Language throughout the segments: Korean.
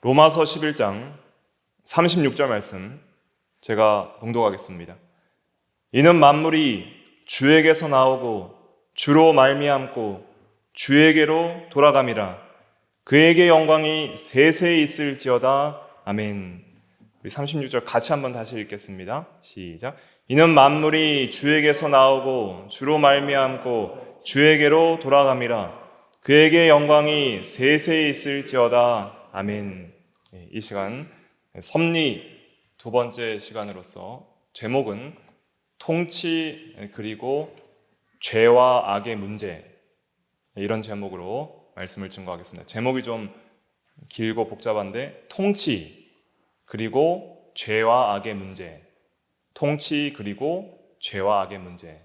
로마서 11장 36절 말씀 제가 봉독하겠습니다. 이는 만물이 주에게서 나오고 주로 말미암고 주에게로 돌아감이라. 그에게 영광이 세세히 있을지어다. 아멘. 우리 36절 같이 한번 다시 읽겠습니다. 시작. 이는 만물이 주에게서 나오고 주로 말미암고 주에게로 돌아감이라. 그에게 영광이 세세히 있을지어다. 아멘. 이 시간 섭리 두 번째 시간으로서 제목은 통치 그리고 죄와 악의 문제, 이런 제목으로 말씀을 증거하겠습니다. 제목이 좀 길고 복잡한데 통치 그리고 죄와 악의 문제, 통치 그리고 죄와 악의 문제,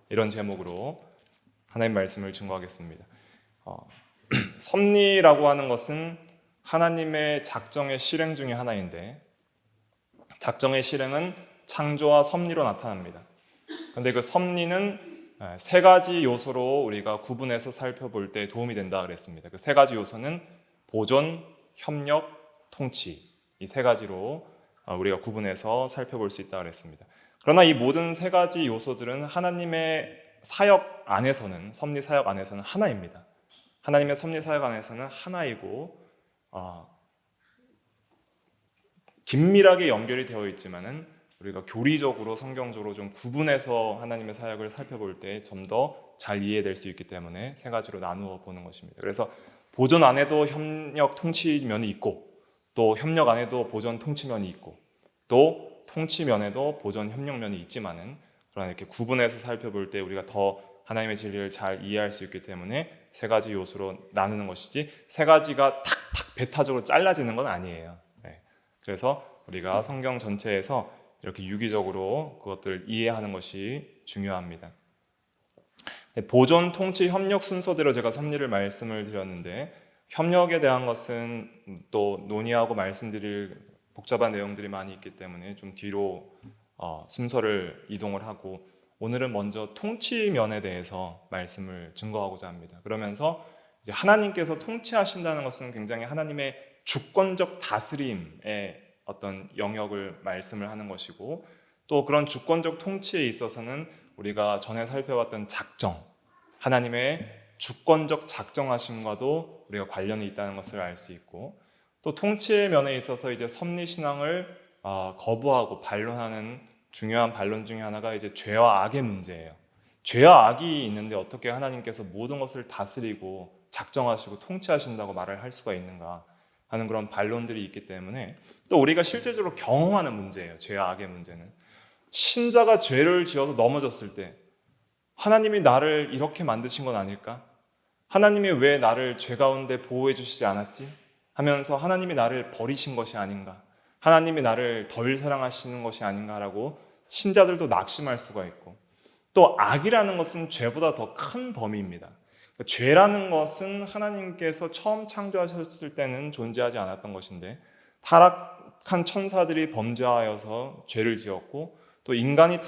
이런 제목으로 하나님 말씀을 증거하겠습니다. 섭리라고 하는 것은 하나님의 작정의 실행 중에 하나인데, 작정의 실행은 창조와 섭리로 나타납니다. 그런데 그 섭리는 세 가지 요소로 우리가 구분해서 살펴볼 때 도움이 된다 그랬습니다. 그 세 가지 요소는 보존, 협력, 통치, 이 세 가지로 우리가 구분해서 살펴볼 수 있다 그랬습니다. 그러나 이 모든 세 가지 요소들은 하나님의 사역 안에서는, 섭리 사역 안에서는 하나입니다. 하나님의 섭리 사역 안에서는 하나이고 긴밀하게 연결이 되어 있지만은 우리가 교리적으로 성경적으로 좀 구분해서 하나님의 사역을 살펴볼 때 좀 더 잘 이해될 수 있기 때문에 세 가지로 나누어 보는 것입니다. 그래서 보존 안에도 협력 통치면이 있고, 또 협력 안에도 보존 통치면이 있고, 또 통치면에도 보존 협력면이 있지만은, 그러나 이렇게 구분해서 살펴볼 때 우리가 더 하나님의 진리를 잘 이해할 수 있기 때문에 세 가지 요소로 나누는 것이지, 세 가지가 탁탁 배타적으로 잘라지는 건 아니에요. 그래서 우리가 성경 전체에서 이렇게 유기적으로 그것들을 이해하는 것이 중요합니다. 보존, 통치, 협력 순서대로 제가 섭리를 말씀을 드렸는데, 협력에 대한 것은 또 논의하고 말씀드릴 복잡한 내용들이 많이 있기 때문에 좀 뒤로 순서를 이동을 하고, 오늘은 먼저 통치면에 대해서 말씀을 증거하고자 합니다. 그러면서 이제 하나님께서 통치하신다는 것은 굉장히 하나님의 주권적 다스림의 어떤 영역을 말씀을 하는 것이고, 또 그런 주권적 통치에 있어서는 우리가 전에 살펴봤던 작정, 하나님의 주권적 작정하심과도 우리가 관련이 있다는 것을 알 수 있고, 또 통치의 면에 있어서 이제 섭리신앙을 거부하고 반론하는 중요한 반론 중에 하나가 이제 죄와 악의 문제예요. 죄와 악이 있는데 어떻게 하나님께서 모든 것을 다스리고 작정하시고 통치하신다고 말을 할 수가 있는가 하는 그런 반론들이 있기 때문에, 또 우리가 실제적으로 경험하는 문제예요. 죄와 악의 문제는 신자가 죄를 지어서 넘어졌을 때 하나님이 나를 이렇게 만드신 건 아닐까? 하나님이 왜 나를 죄 가운데 보호해 주시지 않았지? 하면서 하나님이 나를 버리신 것이 아닌가? 하나님이 나를 덜 사랑하시는 것이 아닌가라고 신자들도 낙심할 수가 있고, 또 악이라는 것은 죄보다 더 큰 범위입니다. 죄라는 것은 하나님께서 처음 창조하셨을 때는 존재하지 않았던 것인데, 타락한 천사들이 범죄하여서 죄를 지었고, 또 인간이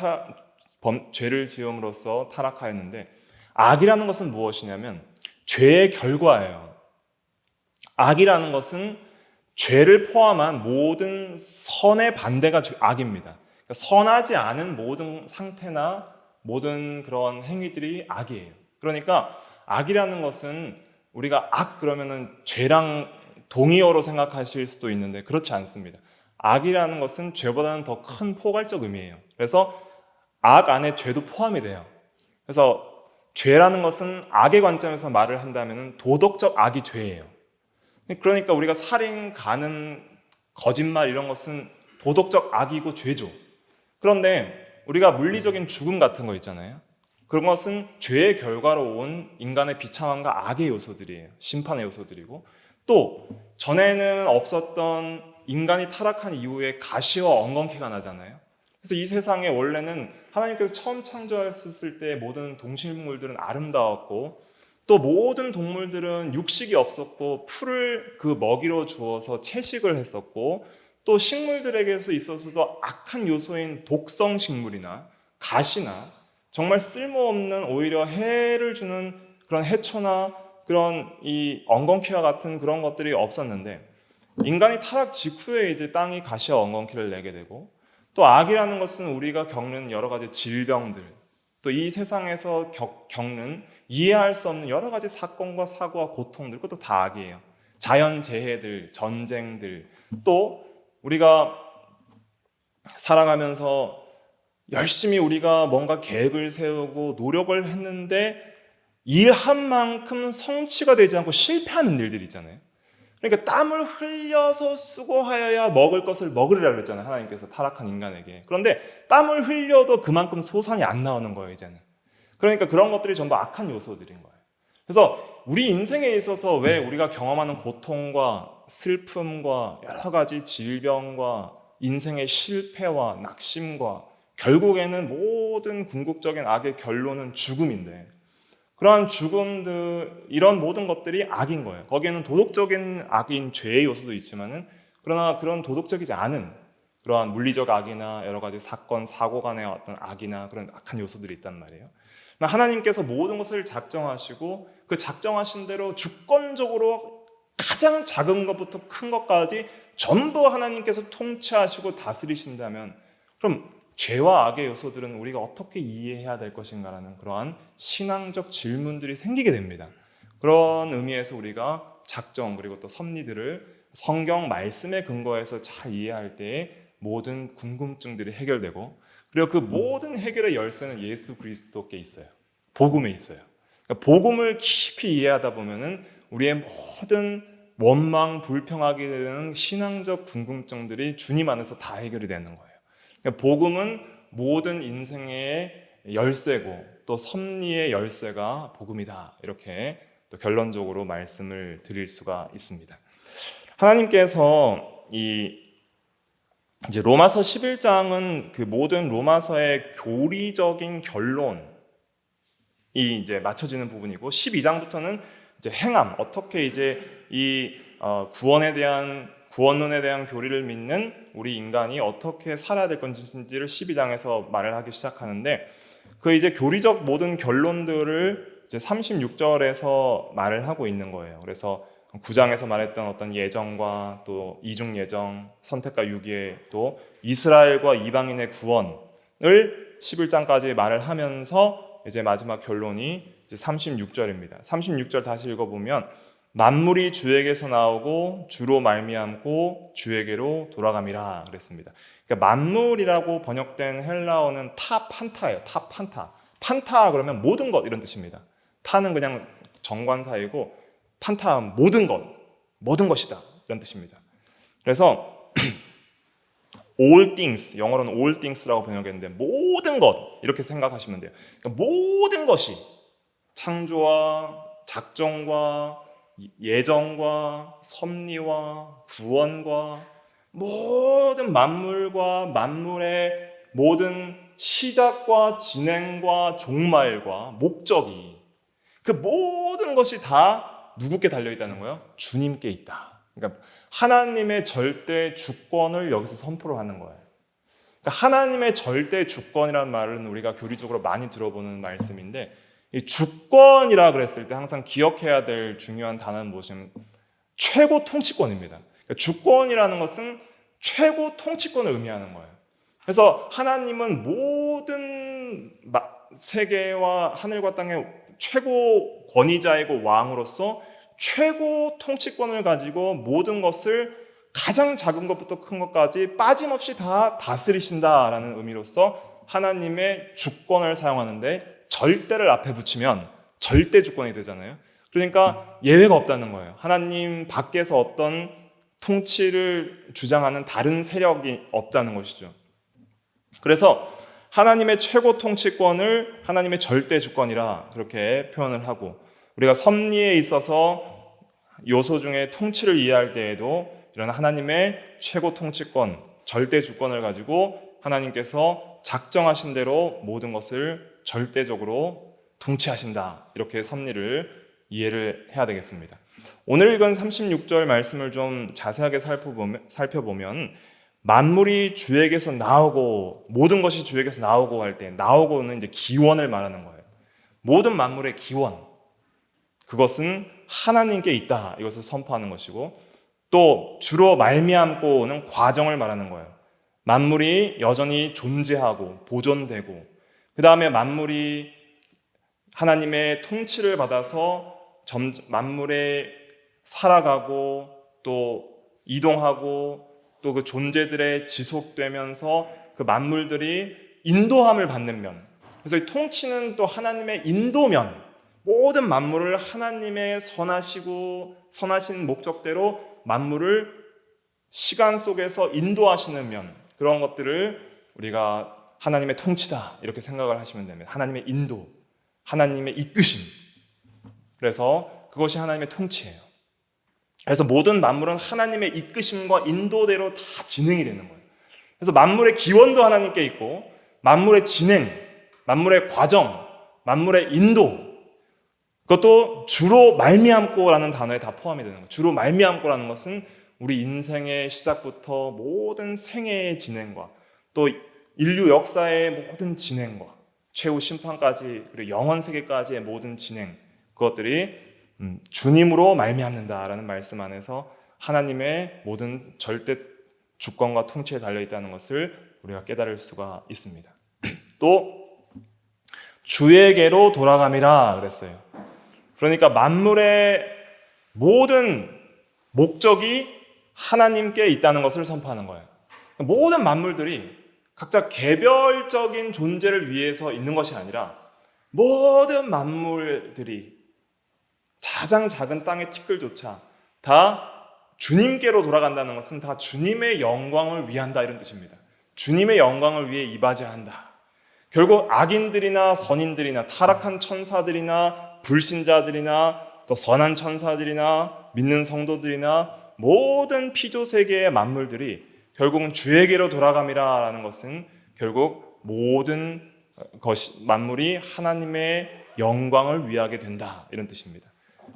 죄를 지음으로써 타락하였는데, 악이라는 것은 무엇이냐면 죄의 결과예요. 악이라는 것은 죄를 포함한 모든 선의 반대가 악입니다. 그러니까 선하지 않은 모든 상태나 모든 그런 행위들이 악이에요. 그러니까 악이라는 것은 우리가 악 그러면은 죄랑 동의어로 생각하실 수도 있는데 그렇지 않습니다. 악이라는 것은 죄보다는 더 큰 포괄적 의미예요. 그래서 악 안에 죄도 포함이 돼요. 그래서 죄라는 것은 악의 관점에서 말을 한다면 도덕적 악이 죄예요. 그러니까 우리가 살인, 간음, 거짓말 이런 것은 도덕적 악이고 죄죠. 그런데 우리가 물리적인 죽음 같은 거 있잖아요. 그런 것은 죄의 결과로 온 인간의 비참함과 악의 요소들이에요. 심판의 요소들이고, 또 전에는 없었던 인간이 타락한 이후에 가시와 엉겅퀴가 나잖아요. 그래서 이 세상에 원래는 하나님께서 처음 창조하셨을 때 모든 동식물들은 아름다웠고, 또 모든 동물들은 육식이 없었고 풀을 그 먹이로 주어서 채식을 했었고, 또 식물들에게서 있어서도 악한 요소인 독성 식물이나 가시나 정말 쓸모없는 오히려 해를 주는 그런 해초나 그런 이 엉겅퀴와 같은 그런 것들이 없었는데, 인간이 타락 직후에 이제 땅이 가시와 엉겅퀴를 내게 되고, 또 악이라는 것은 우리가 겪는 여러 가지 질병들, 또 이 세상에서 겪는 이해할 수 없는 여러 가지 사건과 사고와 고통들, 그것도 다 악이에요. 자연재해들, 전쟁들, 또 우리가 살아가면서 열심히 우리가 뭔가 계획을 세우고 노력을 했는데 일한 만큼 성취가 되지 않고 실패하는 일들이 있잖아요. 그러니까 땀을 흘려서 수고하여야 먹을 것을 먹으리라 그랬잖아요, 하나님께서 타락한 인간에게. 그런데 땀을 흘려도 그만큼 소산이 안 나오는 거예요, 이제는. 그러니까 그런 것들이 전부 악한 요소들인 거예요. 그래서 우리 인생에 있어서 왜 우리가 경험하는 고통과 슬픔과 여러 가지 질병과 인생의 실패와 낙심과 결국에는 모든 궁극적인 악의 결론은 죽음인데, 그러한 죽음들, 이런 모든 것들이 악인 거예요. 거기에는 도덕적인 악인 죄의 요소도 있지만은, 그러나 그런 도덕적이지 않은 그러한 물리적 악이나 여러 가지 사건, 사고 간의 어떤 악이나 그런 악한 요소들이 있단 말이에요. 하나님께서 모든 것을 작정하시고 그 작정하신 대로 주권적으로 가장 작은 것부터 큰 것까지 전부 하나님께서 통치하시고 다스리신다면, 그럼 죄와 악의 요소들은 우리가 어떻게 이해해야 될 것인가라는 그러한 신앙적 질문들이 생기게 됩니다. 그런 의미에서 우리가 작정 그리고 또 섭리들을 성경 말씀에 근거해서 잘 이해할 때에 모든 궁금증들이 해결되고, 그리고 그 모든 해결의 열쇠는 예수 그리스도께 있어요. 복음에 있어요. 그러니까 복음을 깊이 이해하다 보면은 우리의 모든 원망, 불평하게 되는 신앙적 궁금증들이 주님 안에서 다 해결이 되는 거예요. 그러니까 복음은 모든 인생의 열쇠고 또 섭리의 열쇠가 복음이다. 이렇게 또 결론적으로 말씀을 드릴 수가 있습니다. 하나님께서 이제 로마서 11장은 그 모든 로마서의 교리적인 결론이 이제 맞춰지는 부분이고, 12장부터는 이제 행함, 어떻게 이제 이 구원론에 대한 교리를 믿는 우리 인간이 어떻게 살아야 될 건지를 12장에서 말을 하기 시작하는데, 그 이제 교리적 모든 결론들을 이제 36절에서 말을 하고 있는 거예요. 그래서 9장에서 말했던 어떤 예정과 또 이중 예정, 선택과 유기의, 또 이스라엘과 이방인의 구원을 11장까지 말을 하면서 이제 마지막 결론이 이제 36절입니다. 36절 다시 읽어보면, 만물이 주에게서 나오고 주로 말미암고 주에게로 돌아감이라 그랬습니다. 그러니까 만물이라고 번역된 헬라어는 판타예요. 판타. 판타 그러면 모든 것 이런 뜻입니다. 타는 그냥 정관사이고, 판타 모든 것, 모든 것이다 이런 뜻입니다. 그래서 all things, 영어로는 all things라고 번역했는데 모든 것 이렇게 생각하시면 돼요. 그러니까 모든 것이 창조와 작정과 예정과 섭리와 구원과 모든 만물과 만물의 모든 시작과 진행과 종말과 목적이, 그 모든 것이 다 누구께 달려있다는 거예요? 주님께 있다. 그러니까 하나님의 절대 주권을 여기서 선포를 하는 거예요. 그러니까 하나님의 절대 주권이라는 말은 우리가 교리적으로 많이 들어보는 말씀인데, 이 주권이라 그랬을 때 항상 기억해야 될 중요한 단어는 무엇이냐면 최고 통치권입니다. 그러니까 주권이라는 것은 최고 통치권을 의미하는 거예요. 그래서 하나님은 모든 세계와 하늘과 땅의 최고 권위자이고 왕으로서 최고 통치권을 가지고 모든 것을 가장 작은 것부터 큰 것까지 빠짐없이 다 다스리신다라는 의미로서 하나님의 주권을 사용하는데, 절대를 앞에 붙이면 절대 주권이 되잖아요. 그러니까 예외가 없다는 거예요. 하나님 밖에서 어떤 통치를 주장하는 다른 세력이 없다는 것이죠. 그래서 하나님의 최고 통치권을 하나님의 절대 주권이라 그렇게 표현을 하고, 우리가 섭리에 있어서 요소 중에 통치를 이해할 때에도 이런 하나님의 최고 통치권, 절대 주권을 가지고 하나님께서 작정하신 대로 모든 것을 절대적으로 통치하신다, 이렇게 섭리를 이해를 해야 되겠습니다. 오늘 읽은 36절 말씀을 좀 자세하게 살펴보면 만물이 주에게서 나오고 모든 것이 주에게서 나오고 할 때, 나오고는 이제 기원을 말하는 거예요. 모든 만물의 기원, 그것은 하나님께 있다, 이것을 선포하는 것이고, 또 주로 말미암고 오는 과정을 말하는 거예요. 만물이 여전히 존재하고 보존되고, 그 다음에 만물이 하나님의 통치를 받아서 만물에 살아가고 또 이동하고 또 그 존재들의 지속되면서 그 만물들이 인도함을 받는 면, 그래서 이 통치는 또 하나님의 인도면, 모든 만물을 하나님의 선하신 목적대로 만물을 시간 속에서 인도하시는 면, 그런 것들을 우리가 하나님의 통치다 이렇게 생각을 하시면 됩니다. 하나님의 인도, 하나님의 이끄심. 그래서 그것이 하나님의 통치예요. 그래서 모든 만물은 하나님의 이끄심과 인도대로 다 진행이 되는 거예요. 그래서 만물의 기원도 하나님께 있고, 만물의 진행, 만물의 과정, 만물의 인도, 그것도 주로 말미암고라는 단어에 다 포함이 되는 거예요. 주로 말미암고라는 것은 우리 인생의 시작부터 모든 생애의 진행과 또 인류 역사의 모든 진행과 최후 심판까지 그리고 영원 세계까지의 모든 진행, 그것들이 주님으로 말미암는다라는 말씀 안에서 하나님의 모든 절대 주권과 통치에 달려있다는 것을 우리가 깨달을 수가 있습니다. 또 주에게로 돌아감이라 그랬어요. 그러니까 만물의 모든 목적이 하나님께 있다는 것을 선포하는 거예요. 모든 만물들이 각자 개별적인 존재를 위해서 있는 것이 아니라 모든 만물들이 가장 작은 땅의 티끌조차 다 주님께로 돌아간다는 것은 다 주님의 영광을 위한다 이런 뜻입니다. 주님의 영광을 위해 이바지한다. 결국 악인들이나 선인들이나 타락한 천사들이나 불신자들이나 또 선한 천사들이나 믿는 성도들이나 모든 피조세계의 만물들이 결국은 주에게로 돌아감이라는 것은 결국 모든 만물이 하나님의 영광을 위하게 된다 이런 뜻입니다.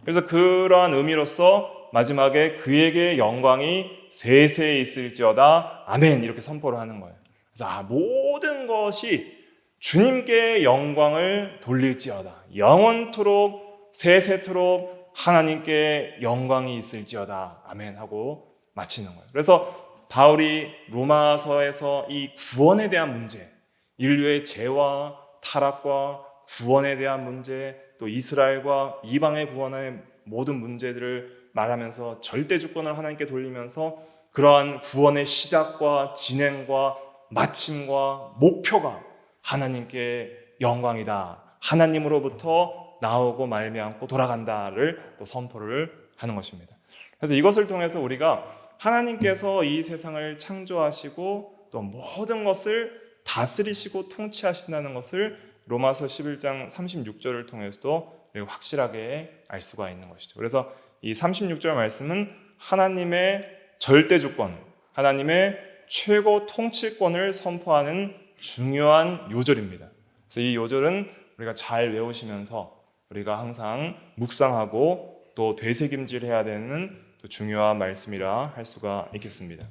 그래서 그러한 의미로서 마지막에 그에게 영광이 세세에 있을지어다 아멘 이렇게 선포를 하는 거예요. 그래서 모든 것이 주님께 영광을 돌릴지어다, 영원토록 세세토록 하나님께 영광이 있을지어다 아멘 하고 마치는 거예요. 그래서 바울이 로마서에서 이 구원에 대한 문제, 인류의 죄와 타락과 구원에 대한 문제, 또 이스라엘과 이방의 구원의 모든 문제들을 말하면서 절대 주권을 하나님께 돌리면서 그러한 구원의 시작과 진행과 마침과 목표가 하나님께 영광이다, 하나님으로부터 나오고 말미암고 돌아간다를 또 선포를 하는 것입니다. 그래서 이것을 통해서 우리가 하나님께서 이 세상을 창조하시고 또 모든 것을 다스리시고 통치하신다는 것을 로마서 11장 36절을 통해서도 확실하게 알 수가 있는 것이죠. 그래서 이 36절 말씀은 하나님의 절대 주권, 하나님의 최고 통치권을 선포하는 중요한 요절입니다. 그래서 이 요절은 우리가 잘 외우시면서 우리가 항상 묵상하고 또 되새김질해야 되는 또 중요한 말씀이라 할 수가 있겠습니다.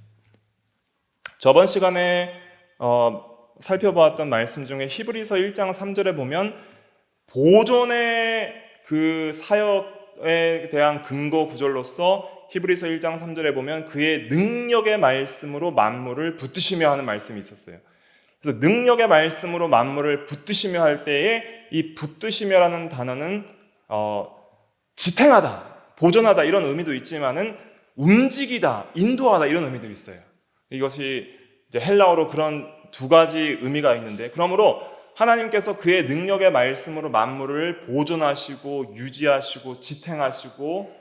저번 시간에 살펴보았던 말씀 중에 히브리서 1장 3절에 보면 보존의 그 사역에 대한 근거 구절로서 히브리서 1장 3절에 보면 그의 능력의 말씀으로 만물을 붙드시며 하는 말씀이 있었어요. 그래서 능력의 말씀으로 만물을 붙드시며 할 때에 이 붙드시며라는 단어는 지탱하다, 보존하다 이런 의미도 있지만은 움직이다, 인도하다 이런 의미도 있어요. 이것이 이제 헬라어로 그런 두 가지 의미가 있는데, 그러므로 하나님께서 그의 능력의 말씀으로 만물을 보존하시고 유지하시고 지탱하시고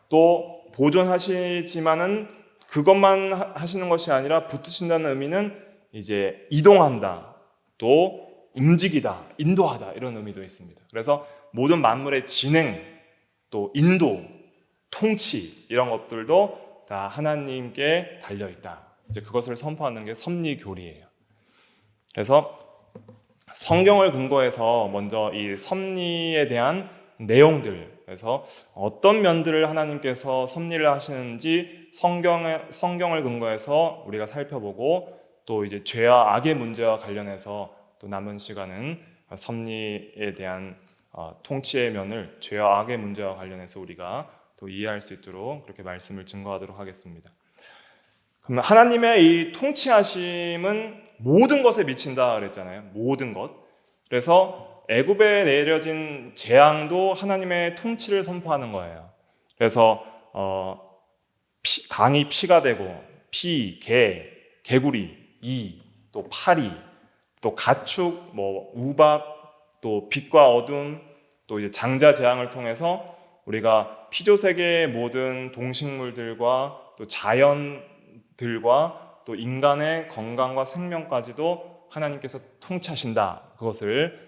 또 보존하시지만은 그것만 하시는 것이 아니라 붙드신다는 의미는 이제 이동한다, 또 움직이다, 인도하다 이런 의미도 있습니다. 그래서 모든 만물의 진행, 또 인도, 통치 이런 것들도 다 하나님께 달려있다. 이제 그것을 선포하는 게 섭리교리예요. 그래서 성경을 근거해서 먼저 이 섭리에 대한 내용들, 그래서 어떤 면들을 하나님께서 섭리를 하시는지 성경을 근거해서 우리가 살펴보고, 또 이제 죄와 악의 문제와 관련해서 또 남은 시간은 섭리에 대한 통치의 면을 죄와 악의 문제와 관련해서 우리가 또 이해할 수 있도록 그렇게 말씀을 증거하도록 하겠습니다. 그럼 하나님의 이 통치하심은 모든 것에 미친다 그랬잖아요. 모든 것. 그래서 애굽에 내려진 재앙도 하나님의 통치를 선포하는 거예요. 그래서 강이 피가 되고 피, 개구리, 또 파리, 또 가축, 우박, 또 빛과 어둠, 또 이제 장자 재앙을 통해서 우리가 피조세계의 모든 동식물들과 또 자연들과 또 인간의 건강과 생명까지도 하나님께서 통치하신다. 그것을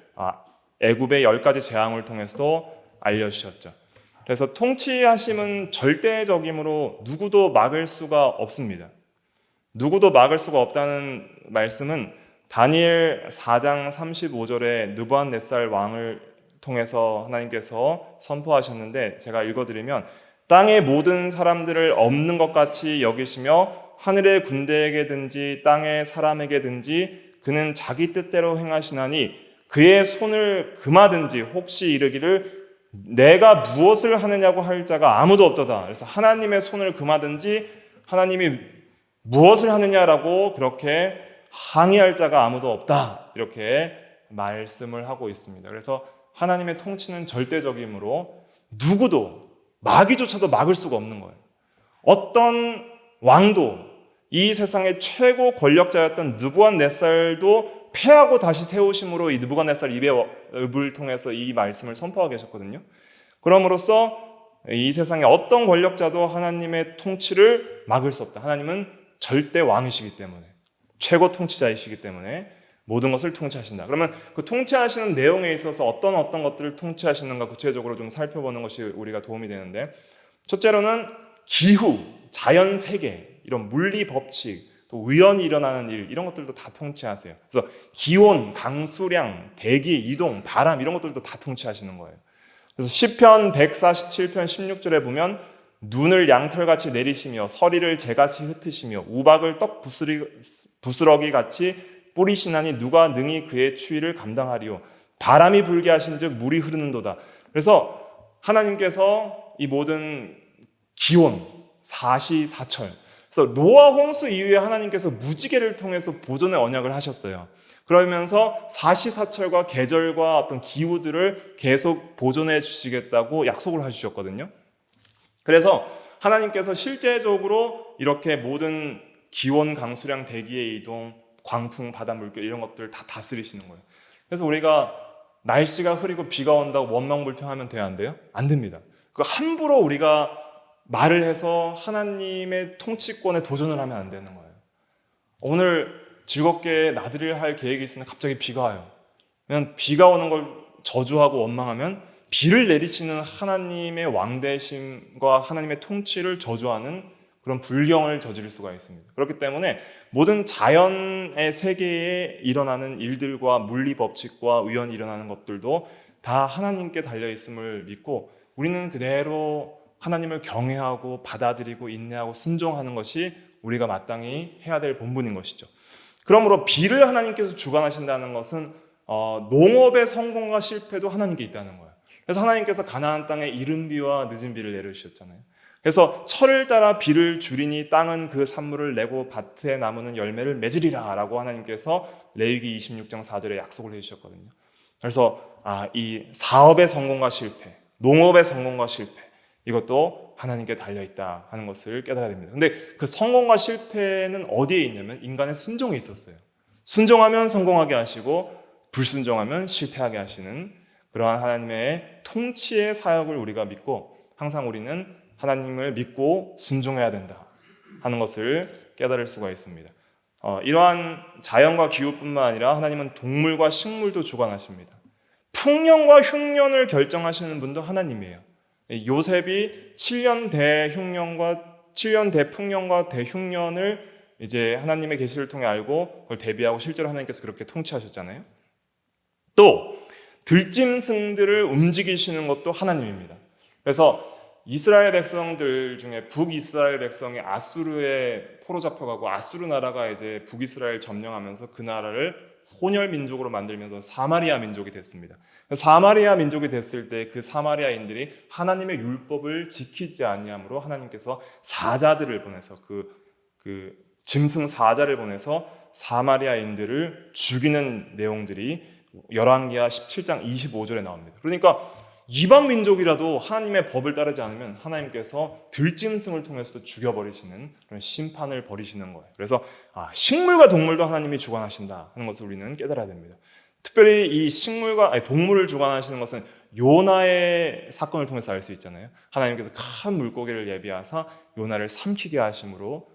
애굽의 10가지 재앙을 통해서도 알려주셨죠. 그래서 통치하심은 절대적이므로 누구도 막을 수가 없습니다. 누구도 막을 수가 없다는 말씀은 다니엘 4장 35절에 느부갓네살 왕을 통해서 하나님께서 선포하셨는데, 제가 읽어드리면 땅의 모든 사람들을 없는 것 같이 여기시며 하늘의 군대에게든지 땅의 사람에게든지 그는 자기 뜻대로 행하시나니 그의 손을 금하든지 혹시 이르기를 내가 무엇을 하느냐고 할 자가 아무도 없도다. 그래서 하나님의 손을 금하든지 하나님이 무엇을 하느냐라고 그렇게 항의할 자가 아무도 없다. 이렇게 말씀을 하고 있습니다. 그래서 하나님의 통치는 절대적이므로 누구도 마귀조차도 막을 수가 없는 거예요. 어떤 왕도 이 세상의 최고 권력자였던 느부갓네살도 패하고 다시 세우심으로 이 느부갓네살 입을 통해서 이 말씀을 선포하고 계셨거든요. 그럼으로써 이 세상의 어떤 권력자도 하나님의 통치를 막을 수 없다. 하나님은 절대 왕이시기 때문에, 최고 통치자이시기 때문에 모든 것을 통치하신다. 그러면 그 통치하시는 내용에 있어서 어떤 것들을 통치하시는가 구체적으로 좀 살펴보는 것이 우리가 도움이 되는데, 첫째로는 기후, 자연 세계, 이런 물리 법칙, 또 우연히 일어나는 일, 이런 것들도 다 통치하세요. 그래서 기온, 강수량, 대기, 이동, 바람, 이런 것들도 다 통치하시는 거예요. 그래서 시편 147편 16절에 보면 눈을 양털같이 내리시며 서리를 재같이 흩으시며 우박을 떡 부스러기같이 뿌리시나니 누가 능히 그의 추위를 감당하리요. 바람이 불게 하신즉 물이 흐르는도다. 그래서 하나님께서 이 모든 기온, 사시사철, 그래서 노아 홍수 이후에 하나님께서 무지개를 통해서 보존의 언약을 하셨어요. 그러면서 사시사철과 계절과 어떤 기후들을 계속 보존해 주시겠다고 약속을 해주셨거든요. 그래서 하나님께서 실제적으로 이렇게 모든 기온, 강수량, 대기의 이동, 광풍, 바다 물결 이런 것들을 다 다스리시는 거예요. 그래서 우리가 날씨가 흐리고 비가 온다고 원망불평하면 돼야 안 돼요? 안 됩니다. 그 함부로 우리가 말을 해서 하나님의 통치권에 도전을 하면 안 되는 거예요. 오늘 즐겁게 나들이를 할 계획이 있으면 갑자기 비가 와요. 그냥 비가 오는 걸 저주하고 원망하면 비를 내리시는 하나님의 왕대심과 하나님의 통치를 저주하는 그런 불경을 저지를 수가 있습니다. 그렇기 때문에 모든 자연의 세계에 일어나는 일들과 물리 법칙과 우연히 일어나는 것들도 다 하나님께 달려있음을 믿고 우리는 그대로 하나님을 경외하고 받아들이고 인내하고 순종하는 것이 우리가 마땅히 해야 될 본분인 것이죠. 그러므로 비를 하나님께서 주관하신다는 것은 농업의 성공과 실패도 하나님께 있다는 거예요. 그래서 하나님께서 가나안 땅에 이른 비와 늦은 비를 내려주셨잖아요. 그래서 철을 따라 비를 주리니 땅은 그 산물을 내고 밭에 나무는 열매를 맺으리라 라고 하나님께서 레위기 26장 4절에 약속을 해주셨거든요. 그래서 이 사업의 성공과 실패, 농업의 성공과 실패, 이것도 하나님께 달려있다 하는 것을 깨달아야 됩니다. 근데 그 성공과 실패는 어디에 있냐면 인간의 순종에 있었어요. 순종하면 성공하게 하시고 불순종하면 실패하게 하시는 그러한 하나님의 통치의 사역을 우리가 믿고 항상 우리는 하나님을 믿고 순종해야 된다 하는 것을 깨달을 수가 있습니다. 이러한 자연과 기후뿐만 아니라 하나님은 동물과 식물도 주관하십니다. 풍년과 흉년을 결정하시는 분도 하나님이에요. 요셉이 7년 대풍년과 대흉년을 이제 하나님의 계시를 통해 알고 그걸 대비하고 실제로 하나님께서 그렇게 통치하셨잖아요. 또 들짐승들을 움직이시는 것도 하나님입니다. 그래서 이스라엘 백성들 중에 북이스라엘 백성이 아수르에 포로 잡혀가고 아수르 나라가 이제 북이스라엘 점령하면서 그 나라를 혼혈 민족으로 만들면서 사마리아 민족이 됐습니다. 사마리아 민족이 됐을 때 그 사마리아인들이 하나님의 율법을 지키지 아니함으로 하나님께서 사자들을 보내서 그 짐승 사자를 보내서 사마리아인들을 죽이는 내용들이 열왕기하 17장 25절에 나옵니다. 그러니까 이방 민족이라도 하나님의 법을 따르지 않으면 하나님께서 들짐승을 통해서도 죽여버리시는 그런 심판을 벌이시는 거예요. 그래서 식물과 동물도 하나님이 주관하신다 하는 것을 우리는 깨달아야 됩니다. 특별히 이 동물을 주관하시는 것은 요나의 사건을 통해서 알 수 있잖아요. 하나님께서 큰 물고기를 예비하사 요나를 삼키게 하심으로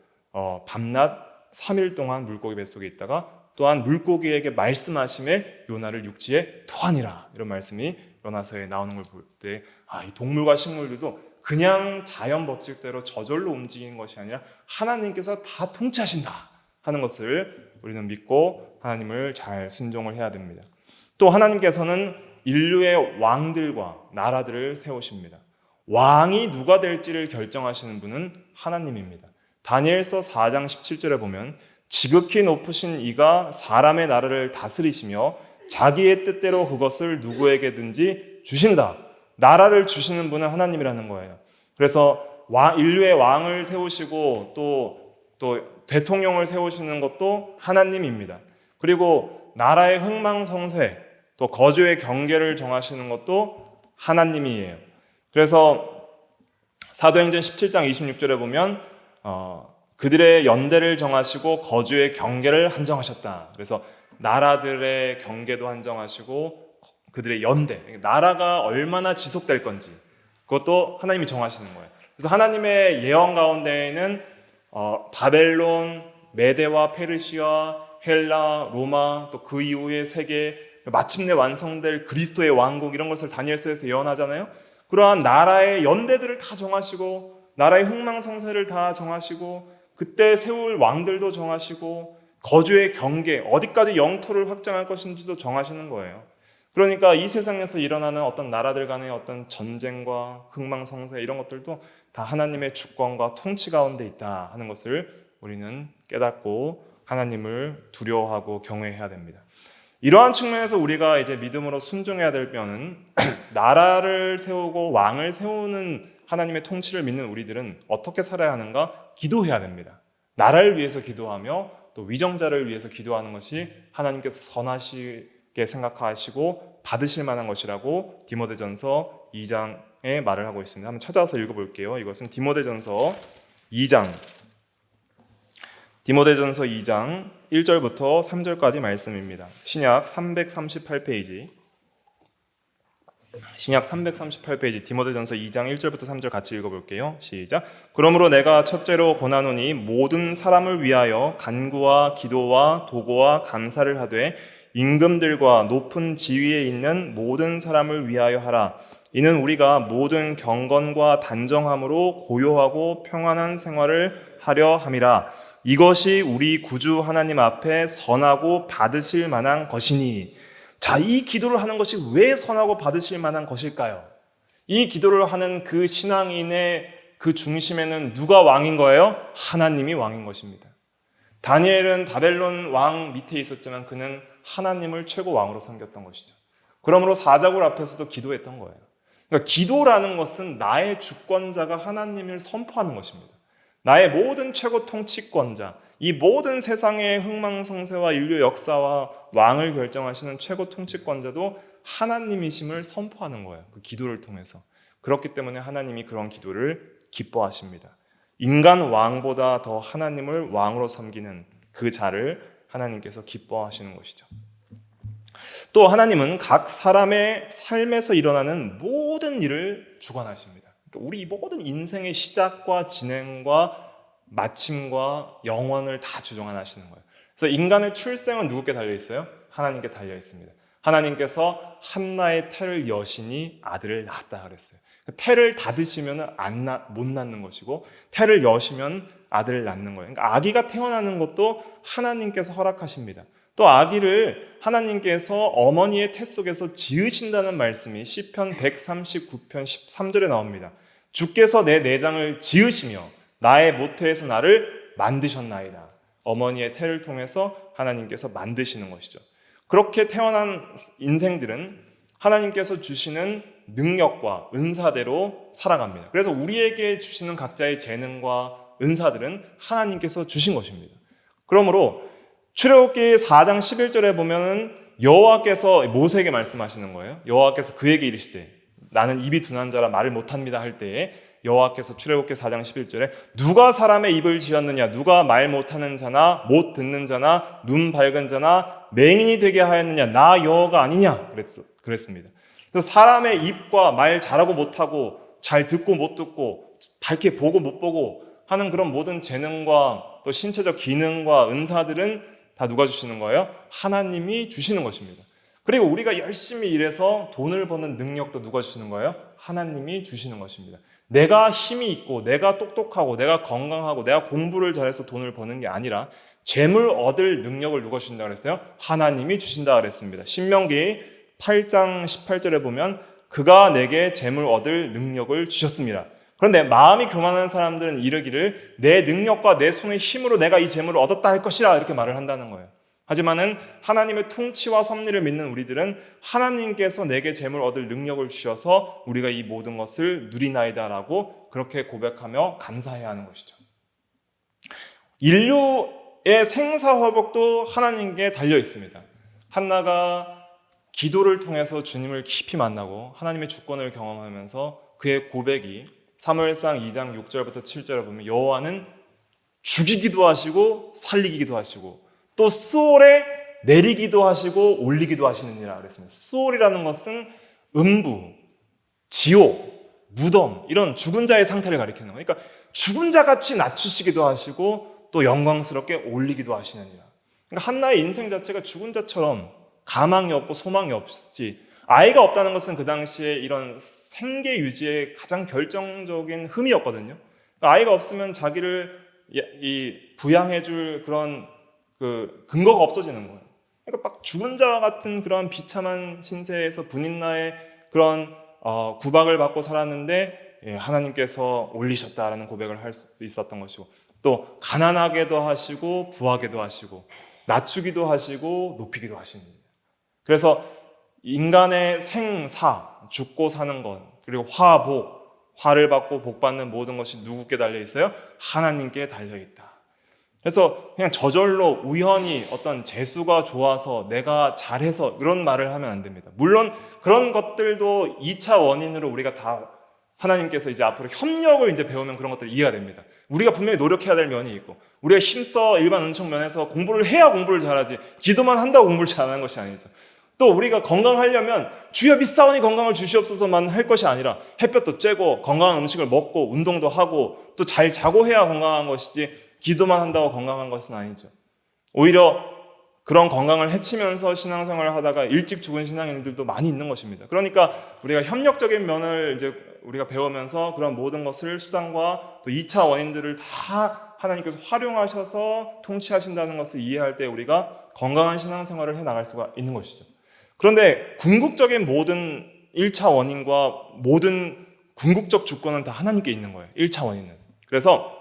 밤낮 3일 동안 물고기 뱃속에 있다가 또한 물고기에게 말씀하심에 요나를 육지에 토하니라, 이런 말씀이 요나서에 나오는 걸 볼 때 이 동물과 식물들도 그냥 자연 법칙대로 저절로 움직이는 것이 아니라 하나님께서 다 통치하신다 하는 것을 우리는 믿고 하나님을 잘 순종을 해야 됩니다. 또 하나님께서는 인류의 왕들과 나라들을 세우십니다. 왕이 누가 될지를 결정하시는 분은 하나님입니다. 다니엘서 4장 17절에 보면 지극히 높으신 이가 사람의 나라를 다스리시며 자기의 뜻대로 그것을 누구에게든지 주신다. 나라를 주시는 분은 하나님이라는 거예요. 그래서 인류의 왕을 세우시고 또 대통령을 세우시는 것도 하나님입니다. 그리고 나라의 흥망성쇠, 또 거주의 경계를 정하시는 것도 하나님이에요. 그래서 사도행전 17장 26절에 보면 그들의 연대를 정하시고 거주의 경계를 한정하셨다. 그래서 나라들의 경계도 한정하시고 그들의 연대, 나라가 얼마나 지속될 건지 그것도 하나님이 정하시는 거예요. 그래서 하나님의 예언 가운데에는 바벨론, 메대와 페르시아, 헬라, 로마, 또 그 이후의 세계, 마침내 완성될 그리스도의 왕국, 이런 것을 다니엘서에서 예언하잖아요. 그러한 나라의 연대들을 다 정하시고 나라의 흥망성쇠를 다 정하시고 그때 세울 왕들도 정하시고 거주의 경계, 어디까지 영토를 확장할 것인지도 정하시는 거예요. 그러니까 이 세상에서 일어나는 어떤 나라들 간의 어떤 전쟁과 흥망성쇠 이런 것들도 다 하나님의 주권과 통치 가운데 있다 하는 것을 우리는 깨닫고 하나님을 두려워하고 경외해야 됩니다. 이러한 측면에서 우리가 이제 믿음으로 순종해야 될 뼈는 나라를 세우고 왕을 세우는 하나님의 통치를 믿는 우리들은 어떻게 살아야 하는가? 기도해야 됩니다. 나라를 위해서 기도하며 또 위정자를 위해서 기도하는 것이 하나님께서 선하시게 생각하시고 받으실 만한 것이라고 디모데전서 2장에 말을 하고 있습니다. 한번 찾아서 읽어볼게요. 이것은 디모데전서 2장 1절부터 3절까지 말씀입니다. 신약 338페이지 디모데전서 2장 1절부터 3절 같이 읽어볼게요. 시작. 그러므로 내가 첫째로 권하노니 모든 사람을 위하여 간구와 기도와 도고와 감사를 하되 임금들과 높은 지위에 있는 모든 사람을 위하여 하라. 이는 우리가 모든 경건과 단정함으로 고요하고 평안한 생활을 하려 함이라. 이것이 우리 구주 하나님 앞에 선하고 받으실 만한 것이니. 자, 이 기도를 하는 것이 왜 선하고 받으실 만한 것일까요? 이 기도를 하는 그 신앙인의 그 중심에는 누가 왕인 거예요? 하나님이 왕인 것입니다. 다니엘은 바벨론 왕 밑에 있었지만 그는 하나님을 최고 왕으로 섬겼던 것이죠. 그러므로 사자굴 앞에서도 기도했던 거예요. 그러니까 기도라는 것은 나의 주권자가 하나님을 선포하는 것입니다. 나의 모든 최고 통치권자, 이 모든 세상의 흥망성쇠와 인류 역사와 왕을 결정하시는 최고 통치권자도 하나님이심을 선포하는 거예요. 그 기도를 통해서. 그렇기 때문에 하나님이 그런 기도를 기뻐하십니다. 인간 왕보다 더 하나님을 왕으로 섬기는 그 자를 하나님께서 기뻐하시는 것이죠. 또 하나님은 각 사람의 삶에서 일어나는 모든 일을 주관하십니다. 그러니까 우리 모든 인생의 시작과 진행과 마침과 영원을 다 주관하시는 거예요. 그래서 인간의 출생은 누구께 달려 있어요? 하나님께 달려 있습니다. 하나님께서 한나의 태를 여시니 아들을 낳았다 그랬어요. 태를 닫으시면 못 낳는 것이고 태를 여시면 아들을 낳는 거예요. 그러니까 아기가 태어나는 것도 하나님께서 허락하십니다. 또 아기를 하나님께서 어머니의 태 속에서 지으신다는 말씀이 시편 139편 13절에 나옵니다. 주께서 내 내장을 지으시며 나의 모태에서 나를 만드셨나이다. 어머니의 태를 통해서 하나님께서 만드시는 것이죠. 그렇게 태어난 인생들은 하나님께서 주시는 능력과 은사대로 살아갑니다. 그래서 우리에게 주시는 각자의 재능과 은사들은 하나님께서 주신 것입니다. 그러므로 출애굽기 4장 11절에 보면은 여호와께서 모세에게 말씀하시는 거예요. 여호와께서 그에게 이르시되 나는 입이 둔한 자라 말을 못합니다 할 때에 여호와께서 출애굽기 4장 11절에 누가 사람의 입을 지었느냐, 누가 말 못하는 자나 못 듣는 자나 눈 밝은 자나 맹인이 되게 하였느냐, 나 여호와가 아니냐 그랬습니다. 그래서 사람의 입과 말 잘하고 못하고 잘 듣고 못 듣고 밝게 보고 못 보고 하는 그런 모든 재능과 또 신체적 기능과 은사들은 다 누가 주시는 거예요? 하나님이 주시는 것입니다. 그리고 우리가 열심히 일해서 돈을 버는 능력도 누가 주시는 거예요? 하나님이 주시는 것입니다. 내가 힘이 있고 내가 똑똑하고 내가 건강하고 내가 공부를 잘해서 돈을 버는 게 아니라 재물 얻을 능력을 누가 주신다 그랬어요? 하나님이 주신다 그랬습니다. 신명기 8장 18절에 보면 그가 내게 재물 얻을 능력을 주셨습니다. 그런데 마음이 교만한 사람들은 이르기를 내 능력과 내 손의 힘으로 내가 이 재물을 얻었다 할 것이라 이렇게 말을 한다는 거예요. 하지만은 하나님의 통치와 섭리를 믿는 우리들은 하나님께서 내게 재물 얻을 능력을 주셔서 우리가 이 모든 것을 누리나이다라고 그렇게 고백하며 감사해야 하는 것이죠. 인류의 생사화복도 하나님께 달려 있습니다. 한나가 기도를 통해서 주님을 깊이 만나고 하나님의 주권을 경험하면서 그의 고백이 사무엘상 2장 6절부터 7절에 보면 여호와는 죽이기도 하시고 살리기도 하시고 또 스올에 내리기도 하시고 올리기도 하시느니라 그랬습니다. 스올이라는 것은 음부, 지옥, 무덤 이런 죽은 자의 상태를 가리키는 거예요. 그러니까 죽은 자같이 낮추시기도 하시고 또 영광스럽게 올리기도 하시느니라. 그러니까 한나의 인생 자체가 죽은 자처럼 가망이 없고 소망이 없이 아이가 없다는 것은 그 당시에 이런 생계 유지의 가장 결정적인 흠이었거든요. 그러니까 아이가 없으면 자기를 부양해줄 그런 근거가 없어지는 거예요. 그러니까 막 죽은 자 같은 그런 비참한 신세에서 분인나의 그런 구박을 받고 살았는데 하나님께서 올리셨다라는 고백을 할 수 있었던 것이고 또 가난하게도 하시고 부하게도 하시고 낮추기도 하시고 높이기도 하십니다. 그래서 인간의 생사, 죽고 사는 것 그리고 화복, 화를 받고 복 받는 모든 것이 누구께 달려 있어요? 하나님께 달려 있다. 그래서 그냥 저절로 우연히 어떤 재수가 좋아서 내가 잘해서 그런 말을 하면 안 됩니다. 물론 그런 것들도 2차 원인으로 우리가 다 하나님께서 이제 앞으로 협력을 이제 배우면 그런 것들이 이해가 됩니다. 우리가 분명히 노력해야 될 면이 있고 우리가 힘써 일반 은총 면에서 공부를 해야 공부를 잘하지 기도만 한다고 공부를 잘하는 것이 아니죠. 또 우리가 건강하려면 주여 믿사오니 건강을 주시옵소서만 할 것이 아니라 햇볕도 쬐고 건강한 음식을 먹고 운동도 하고 또 잘 자고 해야 건강한 것이지 기도만 한다고 건강한 것은 아니죠. 오히려 그런 건강을 해치면서 신앙생활을 하다가 일찍 죽은 신앙인들도 많이 있는 것입니다. 그러니까 우리가 협력적인 면을 이제 우리가 배우면서 그런 모든 것을 수단과 또 2차 원인들을 다 하나님께서 활용하셔서 통치하신다는 것을 이해할 때 우리가 건강한 신앙생활을 해 나갈 수가 있는 것이죠. 그런데 궁극적인 모든 1차 원인과 모든 궁극적 주권은 다 하나님께 있는 거예요. 1차 원인은. 그래서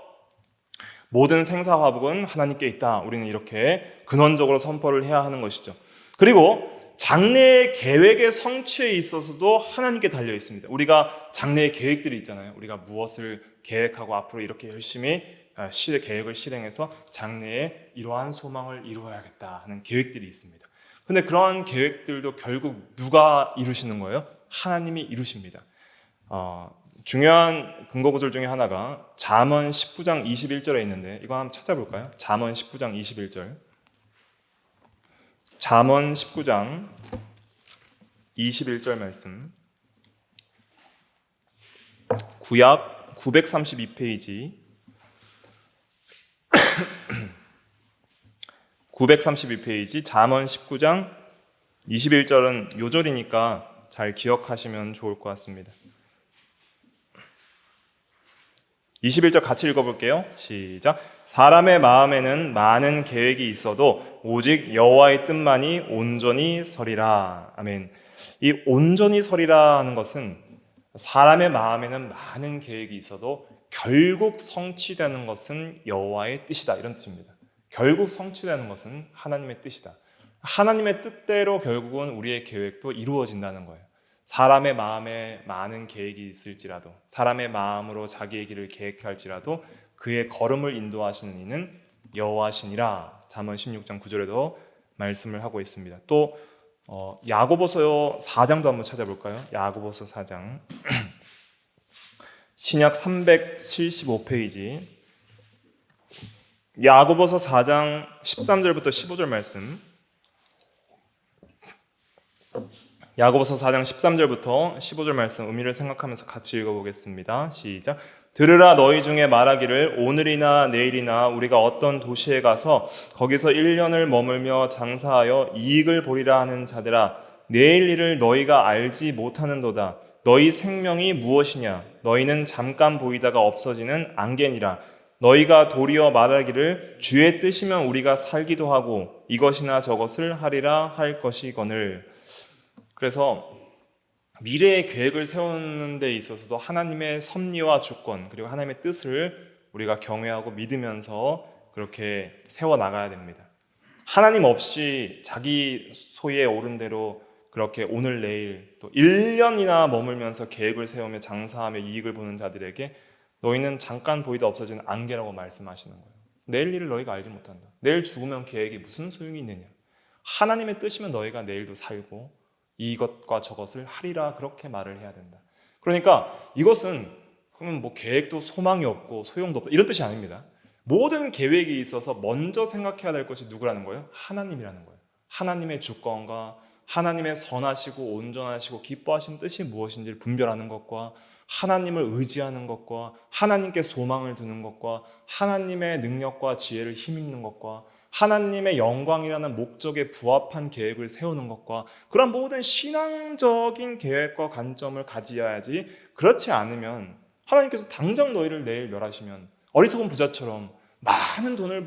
모든 생사화복은 하나님께 있다. 우리는 이렇게 근원적으로 선포를 해야 하는 것이죠. 그리고 장래의 계획의 성취에 있어서도 하나님께 달려 있습니다. 우리가 장래의 계획들이 있잖아요. 우리가 무엇을 계획하고 앞으로 이렇게 열심히 계획을 실행해서 장래에 이러한 소망을 이루어야겠다 하는 계획들이 있습니다. 근데 그러한 계획들도 결국 누가 이루시는 거예요? 하나님이 이루십니다. 중요한 근거 구절 중에 하나가 잠언 19장 21절에 있는데 이거 한번 찾아볼까요? 잠언 19장 21절. 잠언 19장 21절 말씀. 구약 932페이지 932페이지 잠언 19장 21절은 요절이니까 잘 기억하시면 좋을 것 같습니다. 21절 같이 읽어볼게요. 시작. 사람의 마음에는 많은 계획이 있어도 오직 여호와의 뜻만이 온전히 서리라. 아멘. 이 온전히 서리라 하는 것은 사람의 마음에는 많은 계획이 있어도 결국 성취되는 것은 여호와의 뜻이다 이런 뜻입니다. 결국 성취되는 것은 하나님의 뜻이다. 하나님의 뜻대로 결국은 우리의 계획도 이루어진다는 거예요. 사람의 마음에 많은 계획이 있을지라도, 사람의 마음으로 자기의 길을 계획할지라도 그의 걸음을 인도하시는 이는 여호와시니라. 잠언 16장 9절에도 말씀을 하고 있습니다. 또 야고보서 4장도 한번 찾아볼까요? 야고보서 4장 신약 375페이지 야고보서 4장 13절부터 15절 말씀. 야고보서 4장 13절부터 15절 말씀 의미를 생각하면서 같이 읽어보겠습니다. 시작. 들으라, 너희 중에 말하기를 오늘이나 내일이나 우리가 어떤 도시에 가서 거기서 1년을 머물며 장사하여 이익을 보리라 하는 자들아, 내일 일을 너희가 알지 못하는도다. 너희 생명이 무엇이냐? 너희는 잠깐 보이다가 없어지는 안개니라. 너희가 도리어 말하기를 주의 뜻이면 우리가 살기도 하고 이것이나 저것을 하리라 할 것이거늘. 그래서 미래의 계획을 세우는 데 있어서도 하나님의 섭리와 주권 그리고 하나님의 뜻을 우리가 경외하고 믿으면서 그렇게 세워나가야 됩니다. 하나님 없이 자기 소에 오른 대로 그렇게 오늘 내일 또 1년이나 머물면서 계획을 세우며 장사하며 이익을 보는 자들에게 너희는 잠깐 보이다 없어지는 안개라고 말씀하시는 거예요. 내일 일을 너희가 알지 못한다. 내일 죽으면 계획이 무슨 소용이 있느냐. 하나님의 뜻이면 너희가 내일도 살고 이것과 저것을 하리라 그렇게 말을 해야 된다. 그러니까 이것은 그러면 뭐 계획도 소망이 없고 소용도 없다 이런 뜻이 아닙니다. 모든 계획이 있어서 먼저 생각해야 될 것이 누구라는 거예요? 하나님이라는 거예요. 하나님의 주권과 하나님의 선하시고 온전하시고 기뻐하신 뜻이 무엇인지를 분별하는 것과 하나님을 의지하는 것과 하나님께 소망을 두는 것과 하나님의 능력과 지혜를 힘입는 것과 하나님의 영광이라는 목적에 부합한 계획을 세우는 것과 그런 모든 신앙적인 계획과 관점을 가져야지. 그렇지 않으면 하나님께서 당장 너희를 내일 멸하시면 어리석은 부자처럼 많은 돈을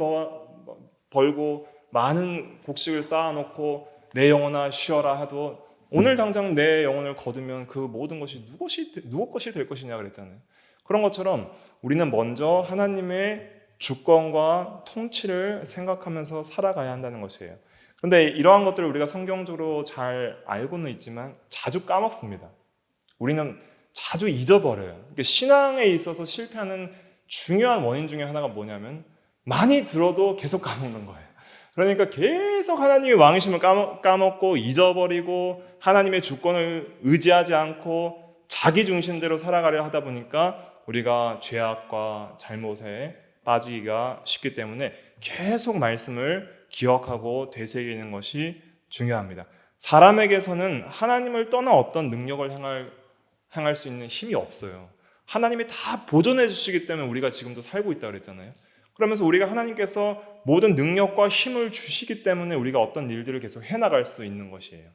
벌고 많은 곡식을 쌓아놓고 내 영혼아 쉬어라 해도 오늘 당장 내 영혼을 거두면 그 모든 것이 누구 것이 될 것이냐 그랬잖아요. 그런 것처럼 우리는 먼저 하나님의 주권과 통치를 생각하면서 살아가야 한다는 것이에요. 그런데 이러한 것들을 우리가 성경적으로 잘 알고는 있지만 자주 까먹습니다. 우리는 자주 잊어버려요. 그러니까 신앙에 있어서 실패하는 중요한 원인 중에 하나가 뭐냐면 많이 들어도 계속 까먹는 거예요. 그러니까 계속 하나님의 왕이심을 까먹고 잊어버리고 하나님의 주권을 의지하지 않고 자기 중심대로 살아가려 하다 보니까 우리가 죄악과 잘못에 빠지기가 쉽기 때문에 계속 말씀을 기억하고 되새기는 것이 중요합니다. 사람에게서는 하나님을 떠나 어떤 능력을 행할 수 있는 힘이 없어요. 하나님이 다 보존해 주시기 때문에 우리가 지금도 살고 있다고 그랬잖아요. 그러면서 우리가 하나님께서 모든 능력과 힘을 주시기 때문에 우리가 어떤 일들을 계속 해나갈 수 있는 것이에요.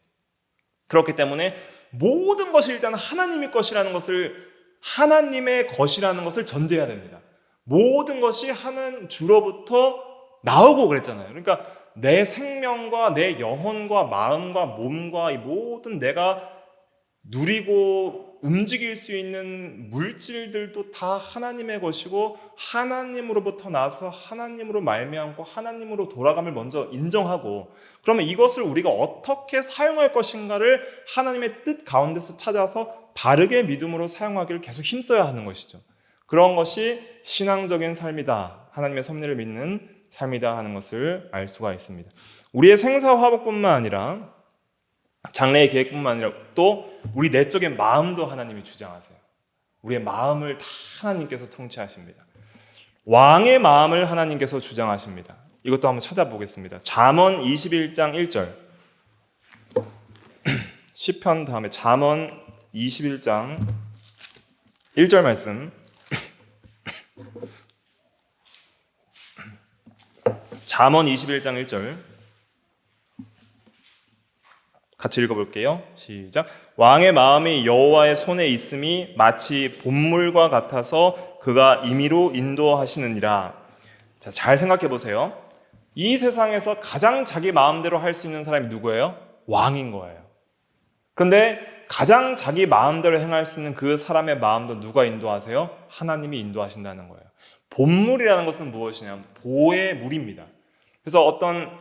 그렇기 때문에 모든 것이 일단 하나님의 것이라는 것을 하나님의 것이라는 것을 전제해야 됩니다. 모든 것이 하나님 주로부터 나오고 그랬잖아요. 그러니까 내 생명과 내 영혼과 마음과 몸과 이 모든 내가 누리고 움직일 수 있는 물질들도 다 하나님의 것이고 하나님으로부터 나서 하나님으로 말미암고 하나님으로 돌아감을 먼저 인정하고 그러면 이것을 우리가 어떻게 사용할 것인가를 하나님의 뜻 가운데서 찾아서 바르게 믿음으로 사용하기를 계속 힘써야 하는 것이죠. 그런 것이 신앙적인 삶이다. 하나님의 섭리를 믿는 삶이다 하는 것을 알 수가 있습니다. 우리의 생사화복뿐만 아니라 장래의 계획뿐만 아니라 또 우리 내적인 마음도 하나님이 주장하세요. 우리의 마음을 다 하나님께서 통치하십니다. 왕의 마음을 하나님께서 주장하십니다. 이것도 한번 찾아보겠습니다. 잠언 21장 1절 시편 다음에 잠언 21장 1절 말씀 잠언 21장 1절 같이 읽어볼게요. 시작. 왕의 마음이 여호와의 손에 있음이 마치 봇물과 같아서 그가 임의로 인도하시느니라. 자, 잘 생각해 보세요. 이 세상에서 가장 자기 마음대로 할 수 있는 사람이 누구예요? 왕인 거예요. 그런데 가장 자기 마음대로 행할 수 있는 그 사람의 마음도 누가 인도하세요? 하나님이 인도하신다는 거예요. 봇물이라는 것은 무엇이냐면 보의 물입니다. 그래서 어떤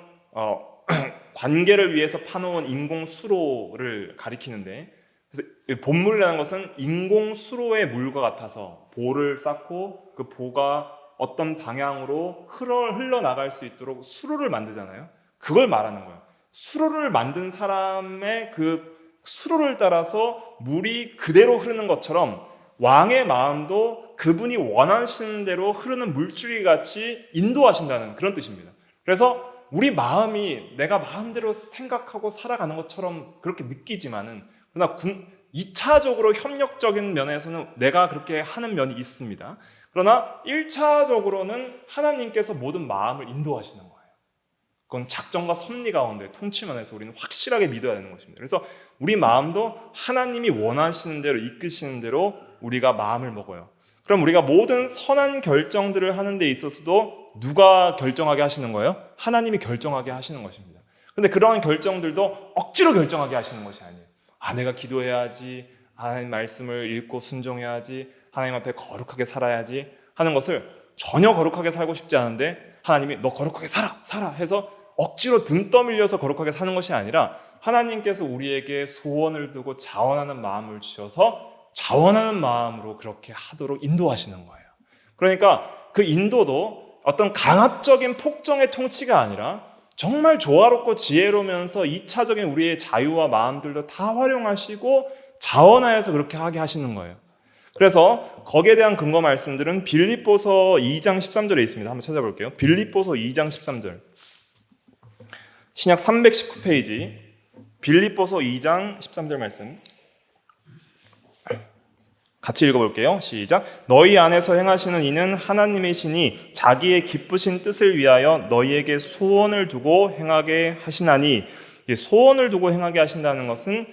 관계를 위해서 파놓은 인공 수로를 가리키는데, 그래서 본물이라는 것은 인공 수로의 물과 같아서 보를 쌓고 그 보가 어떤 방향으로 흘러나갈 수 있도록 수로를 만들잖아요. 그걸 말하는 거예요. 수로를 만든 사람의 그 수로를 따라서 물이 그대로 흐르는 것처럼 왕의 마음도 그분이 원하시는 대로 흐르는 물줄기 같이 인도하신다는 그런 뜻입니다. 그래서 우리 마음이 내가 마음대로 생각하고 살아가는 것처럼 그렇게 느끼지만은, 그러나 2차적으로 협력적인 면에서는 내가 그렇게 하는 면이 있습니다. 그러나 1차적으로는 하나님께서 모든 마음을 인도하시는 거예요. 그건 작정과 섭리 가운데 통치면에서 우리는 확실하게 믿어야 되는 것입니다. 그래서 우리 마음도 하나님이 원하시는 대로 이끄시는 대로 우리가 마음을 먹어요. 그럼 우리가 모든 선한 결정들을 하는 데 있어서도 누가 결정하게 하시는 거예요? 하나님이 결정하게 하시는 것입니다. 근데 그러한 결정들도 억지로 결정하게 하시는 것이 아니에요. 내가 기도해야지, 하나님 말씀을 읽고 순종해야지, 하나님 앞에 거룩하게 살아야지 하는 것을 전혀 거룩하게 살고 싶지 않은데 하나님이 너 거룩하게 살아 해서 억지로 등 떠밀려서 거룩하게 사는 것이 아니라, 하나님께서 우리에게 소원을 두고 자원하는 마음을 주셔서 자원하는 마음으로 그렇게 하도록 인도하시는 거예요. 그러니까 그 인도도 어떤 강압적인 폭정의 통치가 아니라 정말 조화롭고 지혜로우면서 2차적인 우리의 자유와 마음들도 다 활용하시고 자원하여서 그렇게 하게 하시는 거예요. 그래서 거기에 대한 근거 말씀들은 빌립보서 2장 13절에 있습니다. 한번 찾아볼게요. 빌립보서 2장 13절. 신약 319페이지 빌립보서 2장 13절 말씀 같이 읽어볼게요. 시작. 너희 안에서 행하시는 이는 하나님이시니 자기의 기쁘신 뜻을 위하여 너희에게 소원을 두고 행하게 하시나니, 소원을 두고 행하게 하신다는 것은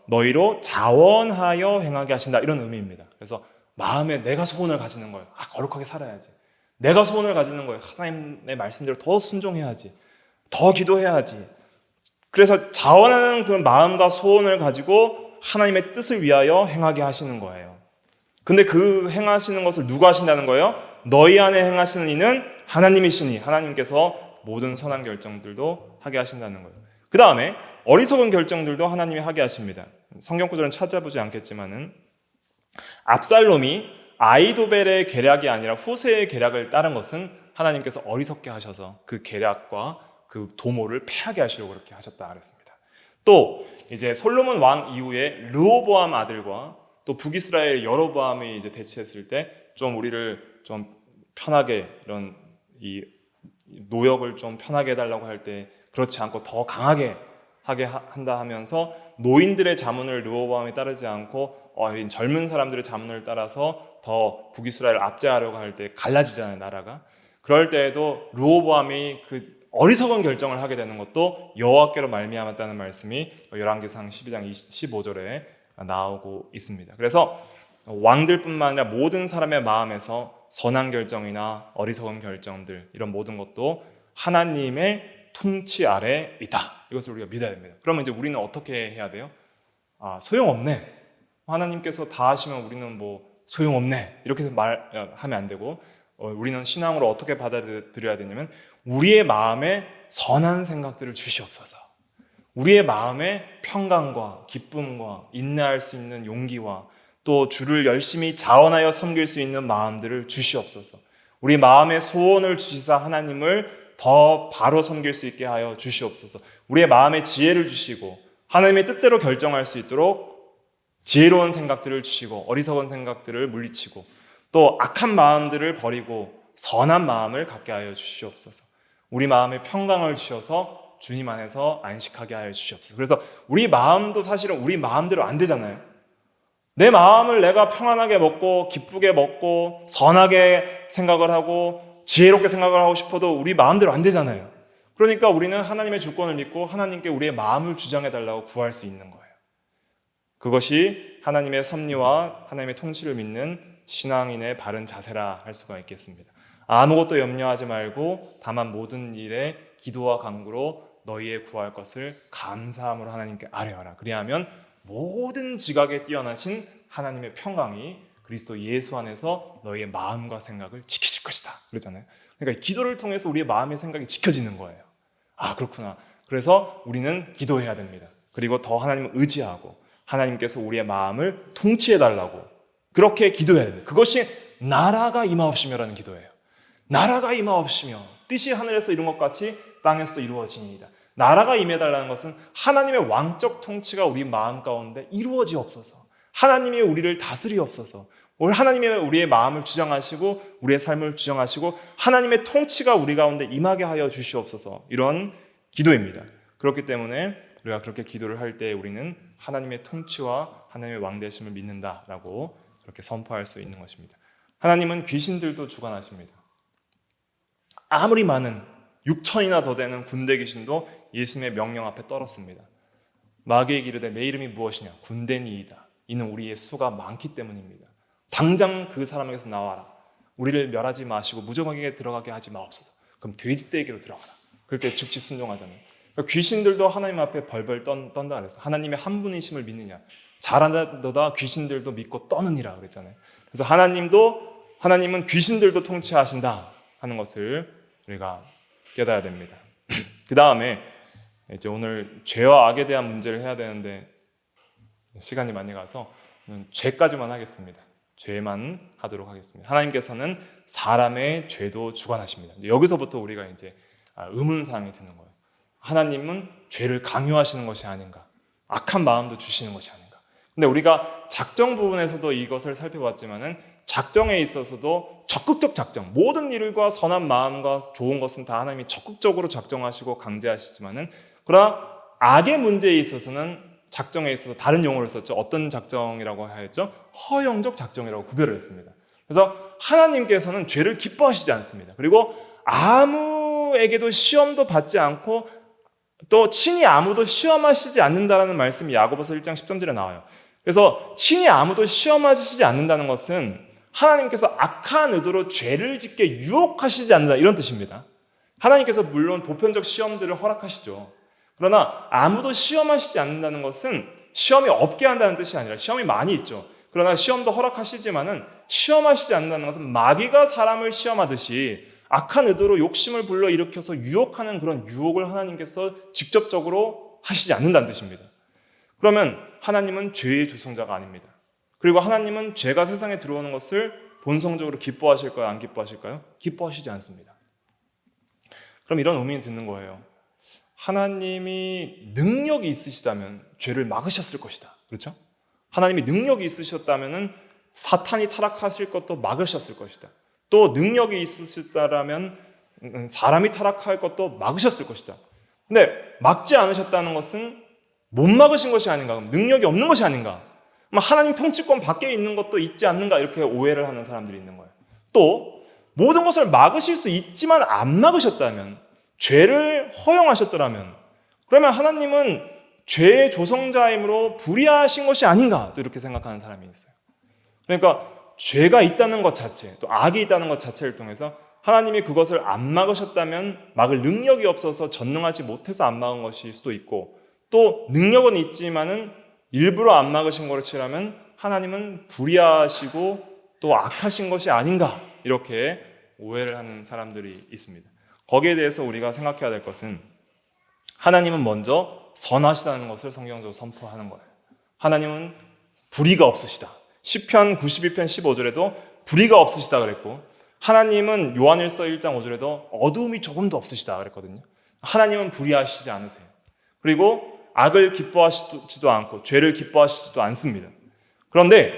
너희로 자원하여 행하게 하신다, 이런 의미입니다. 그래서 마음에 내가 소원을 가지는 거예요. 거룩하게 살아야지. 내가 소원을 가지는 거예요. 하나님의 말씀대로 더 순종해야지, 더 기도해야지. 그래서 자원하는 그 마음과 소원을 가지고 하나님의 뜻을 위하여 행하게 하시는 거예요. 근데 그 행하시는 것을 누가 하신다는 거예요? 너희 안에 행하시는 이는 하나님이시니, 하나님께서 모든 선한 결정들도 하게 하신다는 거예요. 그 다음에 어리석은 결정들도 하나님이 하게 하십니다. 성경 구절은 찾아보지 않겠지만은, 압살롬이 아이도벨의 계략이 아니라 후세의 계략을 따른 것은 하나님께서 어리석게 하셔서 그 계략과 그 도모를 패하게 하시려고 그렇게 하셨다 그랬습니다. 또 이제 솔로몬 왕 이후에 르호보암 아들과 또 북이스라엘 여로보암이 이제 대치했을 때 좀 우리를 좀 편하게, 이런 이 노역을 좀 편하게 해달라고 할 때 그렇지 않고 더 강하게 하게 한다 하면서 노인들의 자문을 르호보암이 따르지 않고 젊은 사람들의 자문을 따라서 더 북이스라엘을 압제하려고 할 때 갈라지잖아요, 나라가. 그럴 때에도 르호보암이 그 어리석은 결정을 하게 되는 것도 여호와께로 말미암았다는 말씀이 열왕기상 12장 15절에 나오고 있습니다. 그래서 왕들뿐만 아니라 모든 사람의 마음에서 선한 결정이나 어리석은 결정들, 이런 모든 것도 하나님의 통치 아래 있다, 이것을 우리가 믿어야 됩니다. 그러면 이제 우리는 어떻게 해야 돼요? 소용없네, 하나님께서 다 하시면 우리는 뭐 소용없네, 이렇게 말하면 안 되고, 우리는 신앙으로 어떻게 받아들여야 되냐면, 우리의 마음에 선한 생각들을 주시옵소서. 우리의 마음에 평강과 기쁨과 인내할 수 있는 용기와 또 주를 열심히 자원하여 섬길 수 있는 마음들을 주시옵소서. 우리 마음에 소원을 주시사 하나님을 더 바로 섬길 수 있게 하여 주시옵소서. 우리의 마음에 지혜를 주시고 하나님의 뜻대로 결정할 수 있도록 지혜로운 생각들을 주시고 어리석은 생각들을 물리치고 또 악한 마음들을 버리고 선한 마음을 갖게 하여 주시옵소서. 우리 마음에 평강을 주셔서 주님 안에서 안식하게 하여 주시옵소서. 그래서 우리 마음도 사실은 우리 마음대로 안 되잖아요. 내 마음을 내가 평안하게 먹고 기쁘게 먹고 선하게 생각을 하고 지혜롭게 생각을 하고 싶어도 우리 마음대로 안 되잖아요. 그러니까 우리는 하나님의 주권을 믿고 하나님께 우리의 마음을 주장해달라고 구할 수 있는 거예요. 그것이 하나님의 섭리와 하나님의 통치를 믿는 신앙인의 바른 자세라 할 수가 있겠습니다. 아무것도 염려하지 말고 다만 모든 일에 기도와 간구로 너희의 구할 것을 감사함으로 하나님께 아뢰어라. 그리하면 모든 지각에 뛰어나신 하나님의 평강이 그리스도 예수 안에서 너희의 마음과 생각을 지키실 것이다. 그러잖아요. 그러니까 기도를 통해서 우리의 마음의 생각이 지켜지는 거예요. 그렇구나. 그래서 우리는 기도해야 됩니다. 그리고 더 하나님을 의지하고 하나님께서 우리의 마음을 통치해달라고 그렇게 기도해야 됩니다. 그것이 나라가 임하옵시며라는 기도예요. 나라가 임하옵시며 뜻이 하늘에서 이룬 것 같이 땅에서도 이루어지니이다. 나라가 임해달라는 것은 하나님의 왕적 통치가 우리 마음 가운데 이루어지옵소서. 하나님이 우리를 다스리옵소서. 하나님이 우리의 마음을 주장하시고 우리의 삶을 주장하시고 하나님의 통치가 우리 가운데 임하게 하여 주시옵소서. 이런 기도입니다. 그렇기 때문에 우리가 그렇게 기도를 할 때 우리는 하나님의 통치와 하나님의 왕되심을 믿는다라고 그렇게 선포할 수 있는 것입니다. 하나님은 귀신들도 주관하십니다. 아무리 많은 6천이나 더 되는 군대 귀신도 예수님의 명령 앞에 떨었습니다. 마귀에게 이르되 내 이름이 무엇이냐? 군대니이다. 이는 우리의 수가 많기 때문입니다. 당장 그 사람에게서 나와라. 우리를 멸하지 마시고 무정하게 들어가게 하지 마옵소서. 그럼 돼지떼에게로 들어가라. 그럴 때 즉시 순종하잖아요. 그러니까 귀신들도 하나님 앞에 벌벌 떤다 그래서 하나님의 한 분이심을 믿느냐? 잘한다도다 귀신들도 믿고 떠느니라 그랬잖아요. 그래서 하나님은 귀신들도 통치하신다 하는 것을 우리가 깨달아야 됩니다. 그 다음에 이제 오늘 죄와 악에 대한 문제를 해야 되는데 시간이 많이 가서 죄까지만 하겠습니다. 죄만 하도록 하겠습니다. 하나님께서는 사람의 죄도 주관하십니다. 여기서부터 우리가 이제 의문사항이 드는 거예요. 하나님은 죄를 강요하시는 것이 아닌가? 악한 마음도 주시는 것이 아닌가? 근데 우리가 작정 부분에서도 이것을 살펴봤지만은 작정에 있어서도 적극적 작정, 모든 일과 선한 마음과 좋은 것은 다 하나님이 적극적으로 작정하시고 강제하시지만은 그러나 악의 문제에 있어서는 작정에 있어서 다른 용어를 썼죠. 어떤 작정이라고 하였죠? 허용적 작정이라고 구별을 했습니다. 그래서 하나님께서는 죄를 기뻐하시지 않습니다. 그리고 아무에게도 시험도 받지 않고 또 친히 아무도 시험하시지 않는다라는 말씀이 야고보서 1장 13절에 나와요. 그래서 친히 아무도 시험하시지 않는다는 것은 하나님께서 악한 의도로 죄를 짓게 유혹하시지 않는다 이런 뜻입니다. 하나님께서 물론 보편적 시험들을 허락하시죠. 그러나 아무도 시험하시지 않는다는 것은 시험이 없게 한다는 뜻이 아니라 시험이 많이 있죠. 그러나 시험도 허락하시지만은 시험하시지 않는다는 것은 마귀가 사람을 시험하듯이 악한 의도로 욕심을 불러일으켜서 유혹하는 그런 유혹을 하나님께서 직접적으로 하시지 않는다는 뜻입니다. 그러면 하나님은 죄의 주성자가 아닙니다. 그리고 하나님은 죄가 세상에 들어오는 것을 본성적으로 기뻐하실까요? 안 기뻐하실까요? 기뻐하시지 않습니다. 그럼 이런 의미는 듣는 거예요. 하나님이 능력이 있으시다면 죄를 막으셨을 것이다. 그렇죠? 하나님이 능력이 있으셨다면 사탄이 타락하실 것도 막으셨을 것이다. 또 능력이 있으셨다면 사람이 타락할 것도 막으셨을 것이다. 근데 막지 않으셨다는 것은 못 막으신 것이 아닌가? 능력이 없는 것이 아닌가? 하나님 통치권 밖에 있는 것도 있지 않는가? 이렇게 오해를 하는 사람들이 있는 거예요. 또 모든 것을 막으실 수 있지만 안 막으셨다면, 죄를 허용하셨더라면, 그러면 하나님은 죄의 조성자이므로 불의하신 것이 아닌가? 또 이렇게 생각하는 사람이 있어요. 그러니까 죄가 있다는 것 자체, 또 악이 있다는 것 자체를 통해서 하나님이 그것을 안 막으셨다면 막을 능력이 없어서 전능하지 못해서 안 막은 것일 수도 있고, 또 능력은 있지만은 일부러 안 막으신 것이라면 하나님은 불의하시고 또 악하신 것이 아닌가, 이렇게 오해를 하는 사람들이 있습니다. 거기에 대해서 우리가 생각해야 될 것은 하나님은 먼저 선하시다는 것을 성경적으로 선포하는 거예요. 하나님은 불의가 없으시다. 시편 92편 15절에도 불의가 없으시다 그랬고, 하나님은 요한일서 1장 5절에도 어두움이 조금도 없으시다 그랬거든요. 하나님은 불의하시지 않으세요. 그리고 악을 기뻐하시지도 않고 죄를 기뻐하시지도 않습니다. 그런데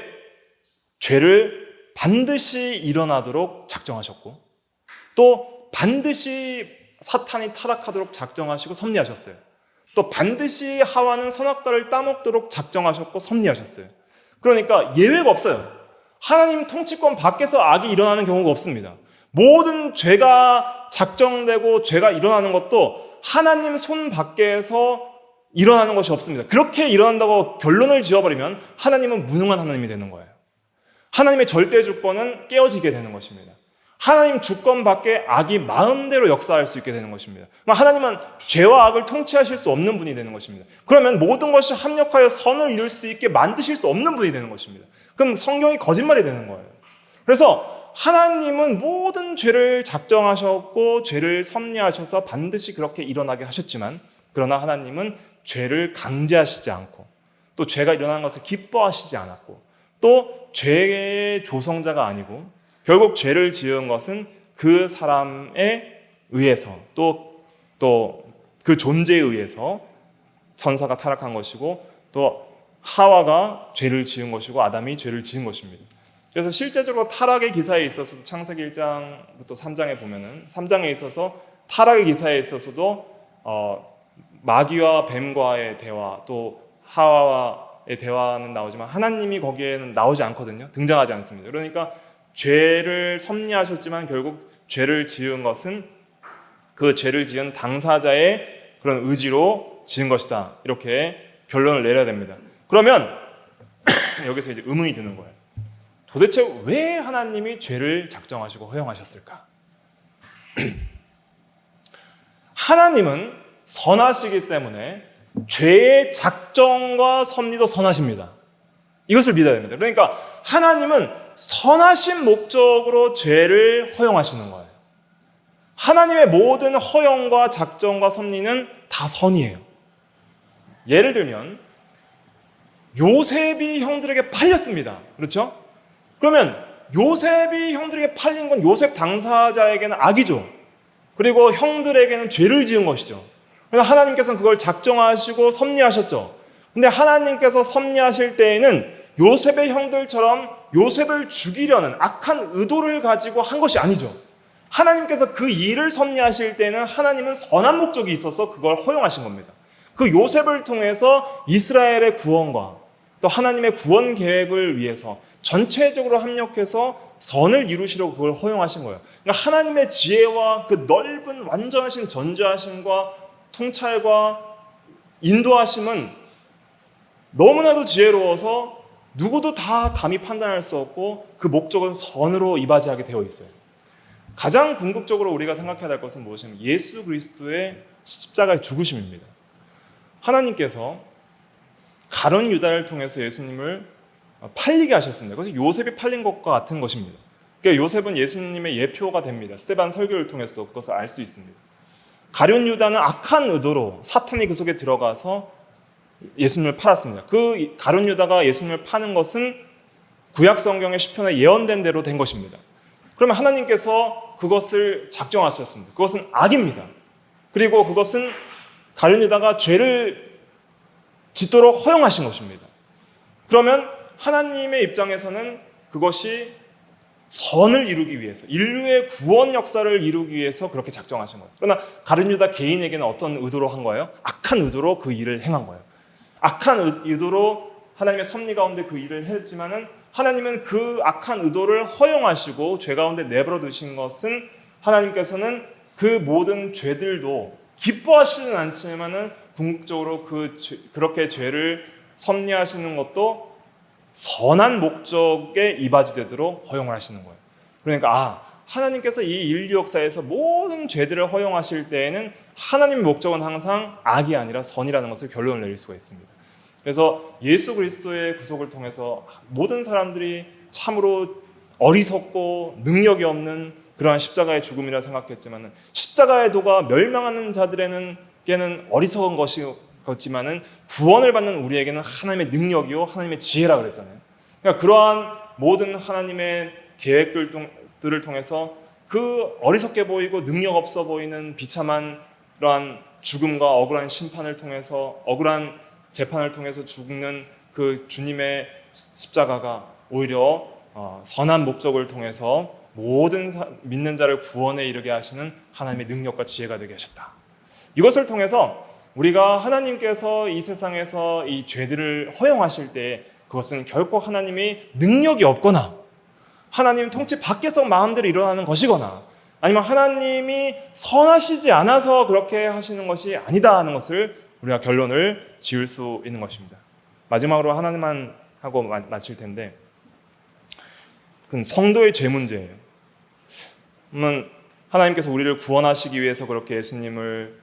죄를 반드시 일어나도록 작정하셨고, 또 반드시 사탄이 타락하도록 작정하시고 섭리하셨어요. 또 반드시 하와는 선악과를 따먹도록 작정하셨고 섭리하셨어요. 그러니까 예외가 없어요. 하나님 통치권 밖에서 악이 일어나는 경우가 없습니다. 모든 죄가 작정되고 죄가 일어나는 것도 하나님 손 밖에서 일어나는 것이 없습니다. 그렇게 일어난다고 결론을 지어버리면 하나님은 무능한 하나님이 되는 거예요. 하나님의 절대 주권은 깨어지게 되는 것입니다. 하나님 주권 밖에 악이 마음대로 역사할 수 있게 되는 것입니다. 하나님은 죄와 악을 통치하실 수 없는 분이 되는 것입니다. 그러면 모든 것이 합력하여 선을 이룰 수 있게 만드실 수 없는 분이 되는 것입니다. 그럼 성경이 거짓말이 되는 거예요. 그래서 하나님은 모든 죄를 작정하셨고 죄를 섭리하셔서 반드시 그렇게 일어나게 하셨지만, 그러나 하나님은 죄를 강제하시지 않고 또 죄가 일어나는 것을 기뻐하시지 않았고 또 죄의 조성자가 아니고 결국 죄를 지은 것은 그 사람에 의해서 또 그 존재에 의해서 천사가 타락한 것이고 또 하와가 죄를 지은 것이고 아담이 죄를 지은 것입니다. 그래서 실제적으로 타락의 기사에 있어서도 창세기 1장부터 3장에 보면은 3장에 있어서 타락의 기사에 있어서도 마귀와 뱀과의 대화 또 하와와의 대화는 나오지만 하나님이 거기에는 나오지 않거든요. 등장하지 않습니다. 그러니까 죄를 섭리하셨지만 결국 죄를 지은 것은 그 죄를 지은 당사자의 그런 의지로 지은 것이다. 이렇게 결론을 내려야 됩니다. 그러면 여기서 이제 의문이 드는 거예요. 도대체 왜 하나님이 죄를 작정하시고 허용하셨을까? 하나님은 선하시기 때문에 죄의 작정과 섭리도 선하십니다. 이것을 믿어야 됩니다. 그러니까 하나님은 선하신 목적으로 죄를 허용하시는 거예요. 하나님의 모든 허용과 작정과 섭리는 다 선이에요. 예를 들면 요셉이 형들에게 팔렸습니다. 그렇죠? 그러면 요셉이 형들에게 팔린 건 요셉 당사자에게는 악이죠. 그리고 형들에게는 죄를 지은 것이죠. 그래서 하나님께서는 그걸 작정하시고 섭리하셨죠. 근데 하나님께서 섭리하실 때에는 요셉의 형들처럼 요셉을 죽이려는 악한 의도를 가지고 한 것이 아니죠. 하나님께서 그 일을 섭리하실 때는 하나님은 선한 목적이 있어서 그걸 허용하신 겁니다. 그 요셉을 통해서 이스라엘의 구원과 또 하나님의 구원 계획을 위해서 전체적으로 합력해서 선을 이루시려고 그걸 허용하신 거예요. 그러니까 하나님의 지혜와 그 넓은 완전하신 전지하심과 통찰과 인도하심은 너무나도 지혜로워서 누구도 다 감히 판단할 수 없고 그 목적은 선으로 이바지하게 되어 있어요. 가장 궁극적으로 우리가 생각해야 될 것은 무엇이냐면 예수 그리스도의 십자가의 죽으심입니다. 하나님께서 가룟 유다를 통해서 예수님을 팔리게 하셨습니다. 그래서 요셉이 팔린 것과 같은 것입니다. 그러니까 요셉은 예수님의 예표가 됩니다. 스데반 설교를 통해서도 그것을 알 수 있습니다. 가룟 유다는 악한 의도로 사탄이 그 속에 들어가서 예수님을 팔았습니다. 그 가룟 유다가 예수님을 파는 것은 구약 성경의 시편에 예언된 대로 된 것입니다. 그러면 하나님께서 그것을 작정하셨습니다. 그것은 악입니다. 그리고 그것은 가룟 유다가 죄를 짓도록 허용하신 것입니다. 그러면 하나님의 입장에서는 그것이 선을 이루기 위해서 인류의 구원 역사를 이루기 위해서 그렇게 작정하신 거예요. 그러나 가룟 유다 개인에게는 어떤 의도로 한 거예요? 악한 의도로 그 일을 행한 거예요. 악한 의도로 하나님의 섭리 가운데 그 일을 했지만은 하나님은 그 악한 의도를 허용하시고 죄 가운데 내버려 두신 것은 하나님께서는 그 모든 죄들도 기뻐하시는 않지만은 궁극적으로 그렇게 죄를 섭리하시는 것도 선한 목적에 이바지되도록 허용을 하시는 거예요. 그러니까 하나님께서 이 인류 역사에서 모든 죄들을 허용하실 때에는 하나님의 목적은 항상 악이 아니라 선이라는 것을 결론을 내릴 수가 있습니다. 그래서 예수 그리스도의 구속을 통해서 모든 사람들이 참으로 어리석고 능력이 없는 그러한 십자가의 죽음이라 생각했지만 십자가의 도가 멸망하는 자들에게는 어리석은 것이지만은 구원을 받는 우리에게는 하나님의 능력이요 하나님의 지혜라 그랬잖아요. 그러니까 그러한 모든 하나님의 계획들을 통해서 그 어리석게 보이고 능력 없어 보이는 비참한 그러한 죽음과 억울한 심판을 통해서 억울한 재판을 통해서 죽는 그 주님의 십자가가 오히려 선한 목적을 통해서 모든 믿는 자를 구원에 이르게 하시는 하나님의 능력과 지혜가 되게 하셨다. 이것을 통해서 우리가 하나님께서 이 세상에서 이 죄들을 허용하실 때 그것은 결코 하나님이 능력이 없거나 하나님 통치 밖에서 마음대로 일어나는 것이거나 아니면 하나님이 선하시지 않아서 그렇게 하시는 것이 아니다 하는 것을 우리가 결론을 지을 수 있는 것입니다. 마지막으로 하나님만 하고 마칠 텐데 그건 성도의 죄 문제예요. 하나님께서 우리를 구원하시기 위해서 그렇게 예수님을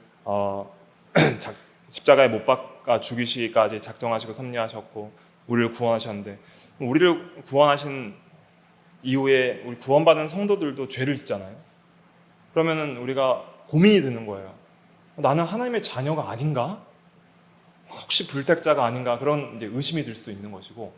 십자가에 못 박아 죽이시기까지 작정하시고 섭리하셨고 우리를 구원하셨는데 우리를 구원하신 이후에 우리 구원받은 성도들도 죄를 짓잖아요. 그러면은 우리가 고민이 드는 거예요. 나는 하나님의 자녀가 아닌가? 혹시 불택자가 아닌가? 그런 이제 의심이 들 수도 있는 것이고,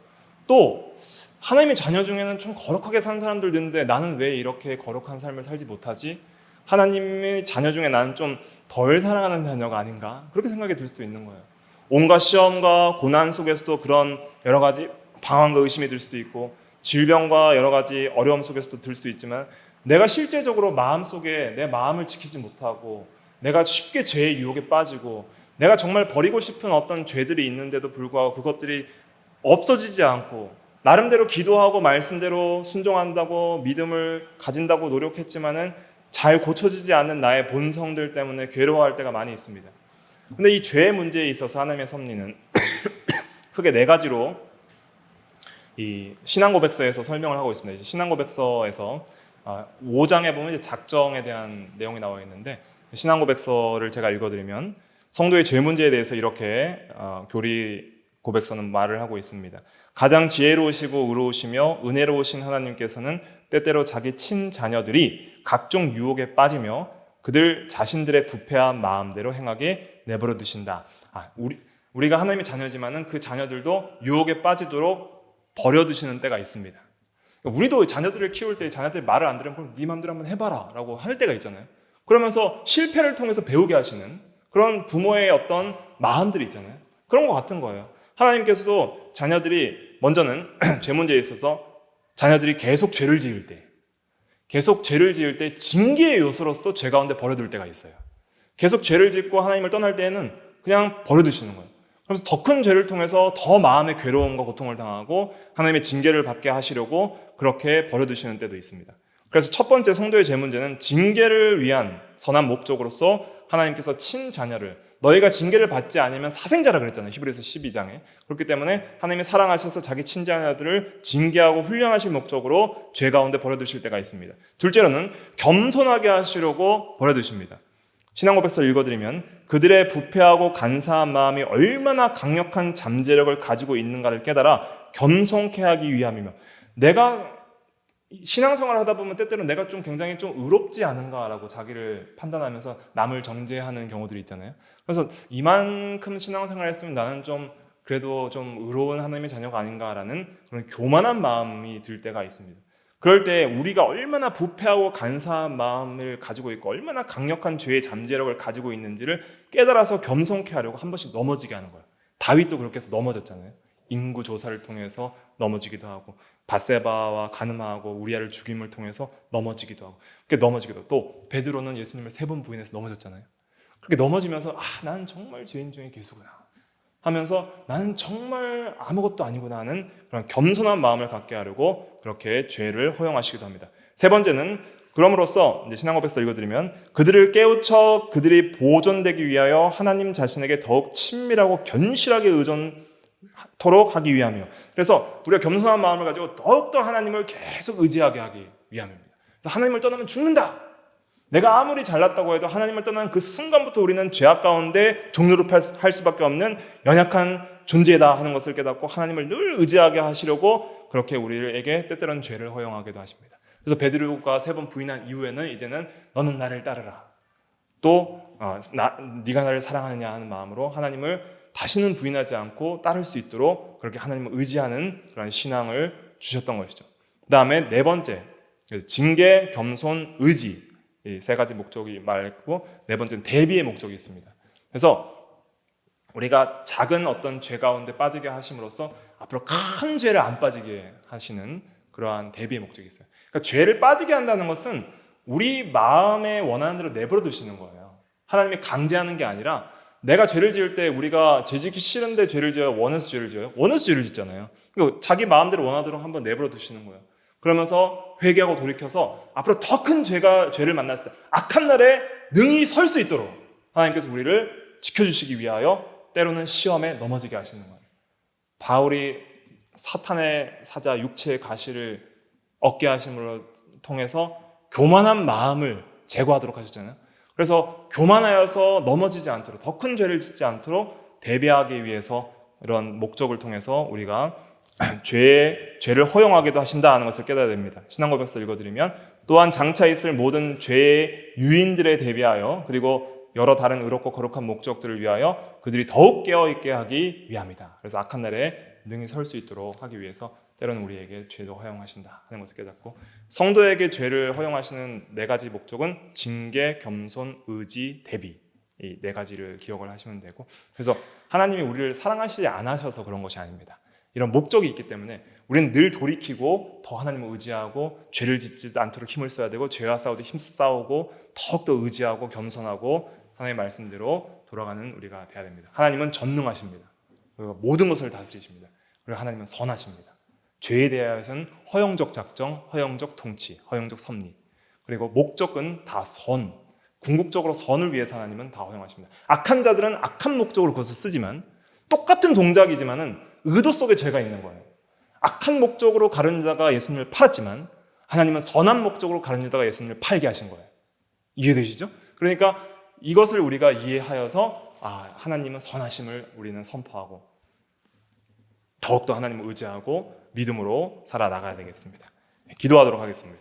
또 하나님의 자녀 중에는 좀 거룩하게 산 사람들도 있는데 나는 왜 이렇게 거룩한 삶을 살지 못하지? 하나님의 자녀 중에 나는 좀 덜 사랑하는 자녀가 아닌가? 그렇게 생각이 들 수도 있는 거예요. 온갖 시험과 고난 속에서도 그런 여러 가지 방황과 의심이 들 수도 있고, 질병과 여러 가지 어려움 속에서도 들 수도 있지만, 내가 실제적으로 마음속에 내 마음을 지키지 못하고 내가 쉽게 죄의 유혹에 빠지고 내가 정말 버리고 싶은 어떤 죄들이 있는데도 불구하고 그것들이 없어지지 않고, 나름대로 기도하고 말씀대로 순종한다고 믿음을 가진다고 노력했지만은 잘 고쳐지지 않는 나의 본성들 때문에 괴로워할 때가 많이 있습니다. 근데 이 죄의 문제에 있어서 하나님의 섭리는 크게 네 가지로 이 신앙고백서에서 설명을 하고 있습니다. 신앙고백서에서 5장에 보면 이제 작정에 대한 내용이 나와 있는데, 신앙고백서를 제가 읽어드리면 성도의 죄 문제에 대해서 이렇게 교리 고백서는 말을 하고 있습니다. 가장 지혜로우시고 의로우시며 은혜로우신 하나님께서는 때때로 자기 친자녀들이 각종 유혹에 빠지며 그들 자신들의 부패한 마음대로 행하게 내버려 두신다. 우리가 하나님의 자녀지만은 그 자녀들도 유혹에 빠지도록 버려두시는 때가 있습니다. 우리도 자녀들을 키울 때 자녀들이 말을 안 들으면 그럼 네 마음대로 한번 해봐라 라고 할 때가 있잖아요. 그러면서 실패를 통해서 배우게 하시는 그런 부모의 어떤 마음들이 있잖아요. 그런 것 같은 거예요. 하나님께서도 자녀들이 먼저는 죄 문제에 있어서 자녀들이 계속 죄를 지을 때 징계의 요소로서 죄 가운데 버려둘 때가 있어요. 계속 죄를 짓고 하나님을 떠날 때에는 그냥 버려두시는 거예요. 그래서 더 큰 죄를 통해서 더 마음의 괴로움과 고통을 당하고 하나님의 징계를 받게 하시려고 그렇게 버려두시는 때도 있습니다. 그래서 첫 번째 성도의 죄 문제는 징계를 위한 선한 목적으로서 하나님께서 친자녀를, 너희가 징계를 받지 않으면 사생자라 그랬잖아요. 히브리서 12장에. 그렇기 때문에 하나님이 사랑하셔서 자기 친자녀들을 징계하고 훈련하실 목적으로 죄 가운데 버려두실 때가 있습니다. 둘째로는 겸손하게 하시려고 버려두십니다. 신앙고백서를 읽어드리면 그들의 부패하고 간사한 마음이 얼마나 강력한 잠재력을 가지고 있는가를 깨달아 겸손케 하기 위함이며, 내가 신앙생활을 하다 보면 때때로 내가 좀 굉장히 좀 의롭지 않은가라고 자기를 판단하면서 남을 정죄하는 경우들이 있잖아요. 그래서 이만큼 신앙생활을 했으면 나는 좀 그래도 좀 의로운 하나님의 자녀가 아닌가라는 그런 교만한 마음이 들 때가 있습니다. 그럴 때 우리가 얼마나 부패하고 간사한 마음을 가지고 있고 얼마나 강력한 죄의 잠재력을 가지고 있는지를 깨달아서 겸손케 하려고 한 번씩 넘어지게 하는 거예요. 다윗도 그렇게 해서 넘어졌잖아요. 인구 조사를 통해서 넘어지기도 하고, 밧세바와 가늠하고 우리아를 죽임을 통해서 넘어지기도 하고, 그렇게 넘어지기도 하고, 또 베드로는 예수님을 3번 부인해서 넘어졌잖아요. 그렇게 넘어지면서 나는 정말 죄인 중에 괴수구나 하면서 나는 정말 아무것도 아니구나 하는 그런 겸손한 마음을 갖게 하려고 그렇게 죄를 허용하시기도 합니다. 세 번째는 그럼으로써 이제 신앙고백서 읽어드리면 그들을 깨우쳐 그들이 보존되기 위하여 하나님 자신에게 더욱 친밀하고 견실하게 의존토록 하기 위함이요. 그래서 우리가 겸손한 마음을 가지고 더욱더 하나님을 계속 의지하게 하기 위함입니다. 그래서 하나님을 떠나면 죽는다. 내가 아무리 잘났다고 해도 하나님을 떠나는 그 순간부터 우리는 죄악 가운데 종노릇할 수밖에 없는 연약한 존재다 하는 것을 깨닫고 하나님을 늘 의지하게 하시려고 그렇게 우리에게 때때로는 죄를 허용하기도 하십니다. 그래서 베드로가 3번 부인한 이후에는 이제는 너는 나를 따르라. 또 네가 나를 사랑하느냐 하는 마음으로 하나님을 다시는 부인하지 않고 따를 수 있도록 그렇게 하나님을 의지하는 그런 신앙을 주셨던 것이죠. 그 다음에 네 번째, 징계, 겸손, 의지, 이 세 가지 목적이 말했고, 네 번째는 대비의 목적이 있습니다. 그래서 우리가 작은 어떤 죄 가운데 빠지게 하심으로써 앞으로 큰 죄를 안 빠지게 하시는 그러한 대비의 목적이 있어요. 그러니까 죄를 빠지게 한다는 것은 우리 마음에 원하는 대로 내버려 두시는 거예요. 하나님이 강제하는 게 아니라, 내가 죄를 지을 때 우리가 죄 짓기 싫은데 죄를 지어요? 원해서 죄를 지어요? 원해서 죄를 짓잖아요. 그러니까 자기 마음대로 원하도록 한번 내버려 두시는 거예요. 그러면서 회개하고 돌이켜서 앞으로 더 큰 죄를 만났을 때 악한 날에 능히 설 수 있도록 하나님께서 우리를 지켜주시기 위하여 때로는 시험에 넘어지게 하시는 거예요. 바울이 사탄의 사자 육체의 가시를 얻게 하심으로 통해서 교만한 마음을 제거하도록 하셨잖아요. 그래서 교만하여서 넘어지지 않도록, 더 큰 죄를 짓지 않도록 대비하기 위해서 이런 목적을 통해서 우리가 죄를 허용하기도 하신다 하는 것을 깨달아야 됩니다. 신앙고백서 읽어드리면 또한 장차 있을 모든 죄의 유인들에 대비하여, 그리고 여러 다른 의롭고 거룩한 목적들을 위하여 그들이 더욱 깨어있게 하기 위함이다. 그래서 악한 날에 능히 설 수 있도록 하기 위해서 때로는 우리에게 죄도 허용하신다 하는 것을 깨닫고, 성도에게 죄를 허용하시는 네 가지 목적은 징계, 겸손, 의지, 대비, 이 네 가지를 기억을 하시면 되고, 그래서 하나님이 우리를 사랑하시지 않으셔서 그런 것이 아닙니다. 이런 목적이 있기 때문에 우리는 늘 돌이키고 더 하나님을 의지하고 죄를 짓지 않도록 힘을 써야 되고, 죄와 싸우듯 힘써 싸우고 더욱더 의지하고 겸손하고 하나님의 말씀대로 돌아가는 우리가 돼야 됩니다. 하나님은 전능하십니다. 그리고 모든 것을 다스리십니다. 그리고 하나님은 선하십니다. 죄에 대해서는 허용적 작정, 허용적 통치, 허용적 섭리, 그리고 목적은 다 선, 궁극적으로 선을 위해서 하나님은 다 허용하십니다. 악한 자들은 악한 목적으로 그것을 쓰지만 똑같은 동작이지만은 의도 속에 죄가 있는 거예요. 악한 목적으로 가룟 유다가 예수님을 팔았지만 하나님은 선한 목적으로 가룟 유다가 예수님을 팔게 하신 거예요. 이해되시죠? 그러니까 이것을 우리가 이해하여서 하나님은 선하심을 우리는 선포하고 더욱더 하나님을 의지하고 믿음으로 살아나가야 되겠습니다. 기도하도록 하겠습니다.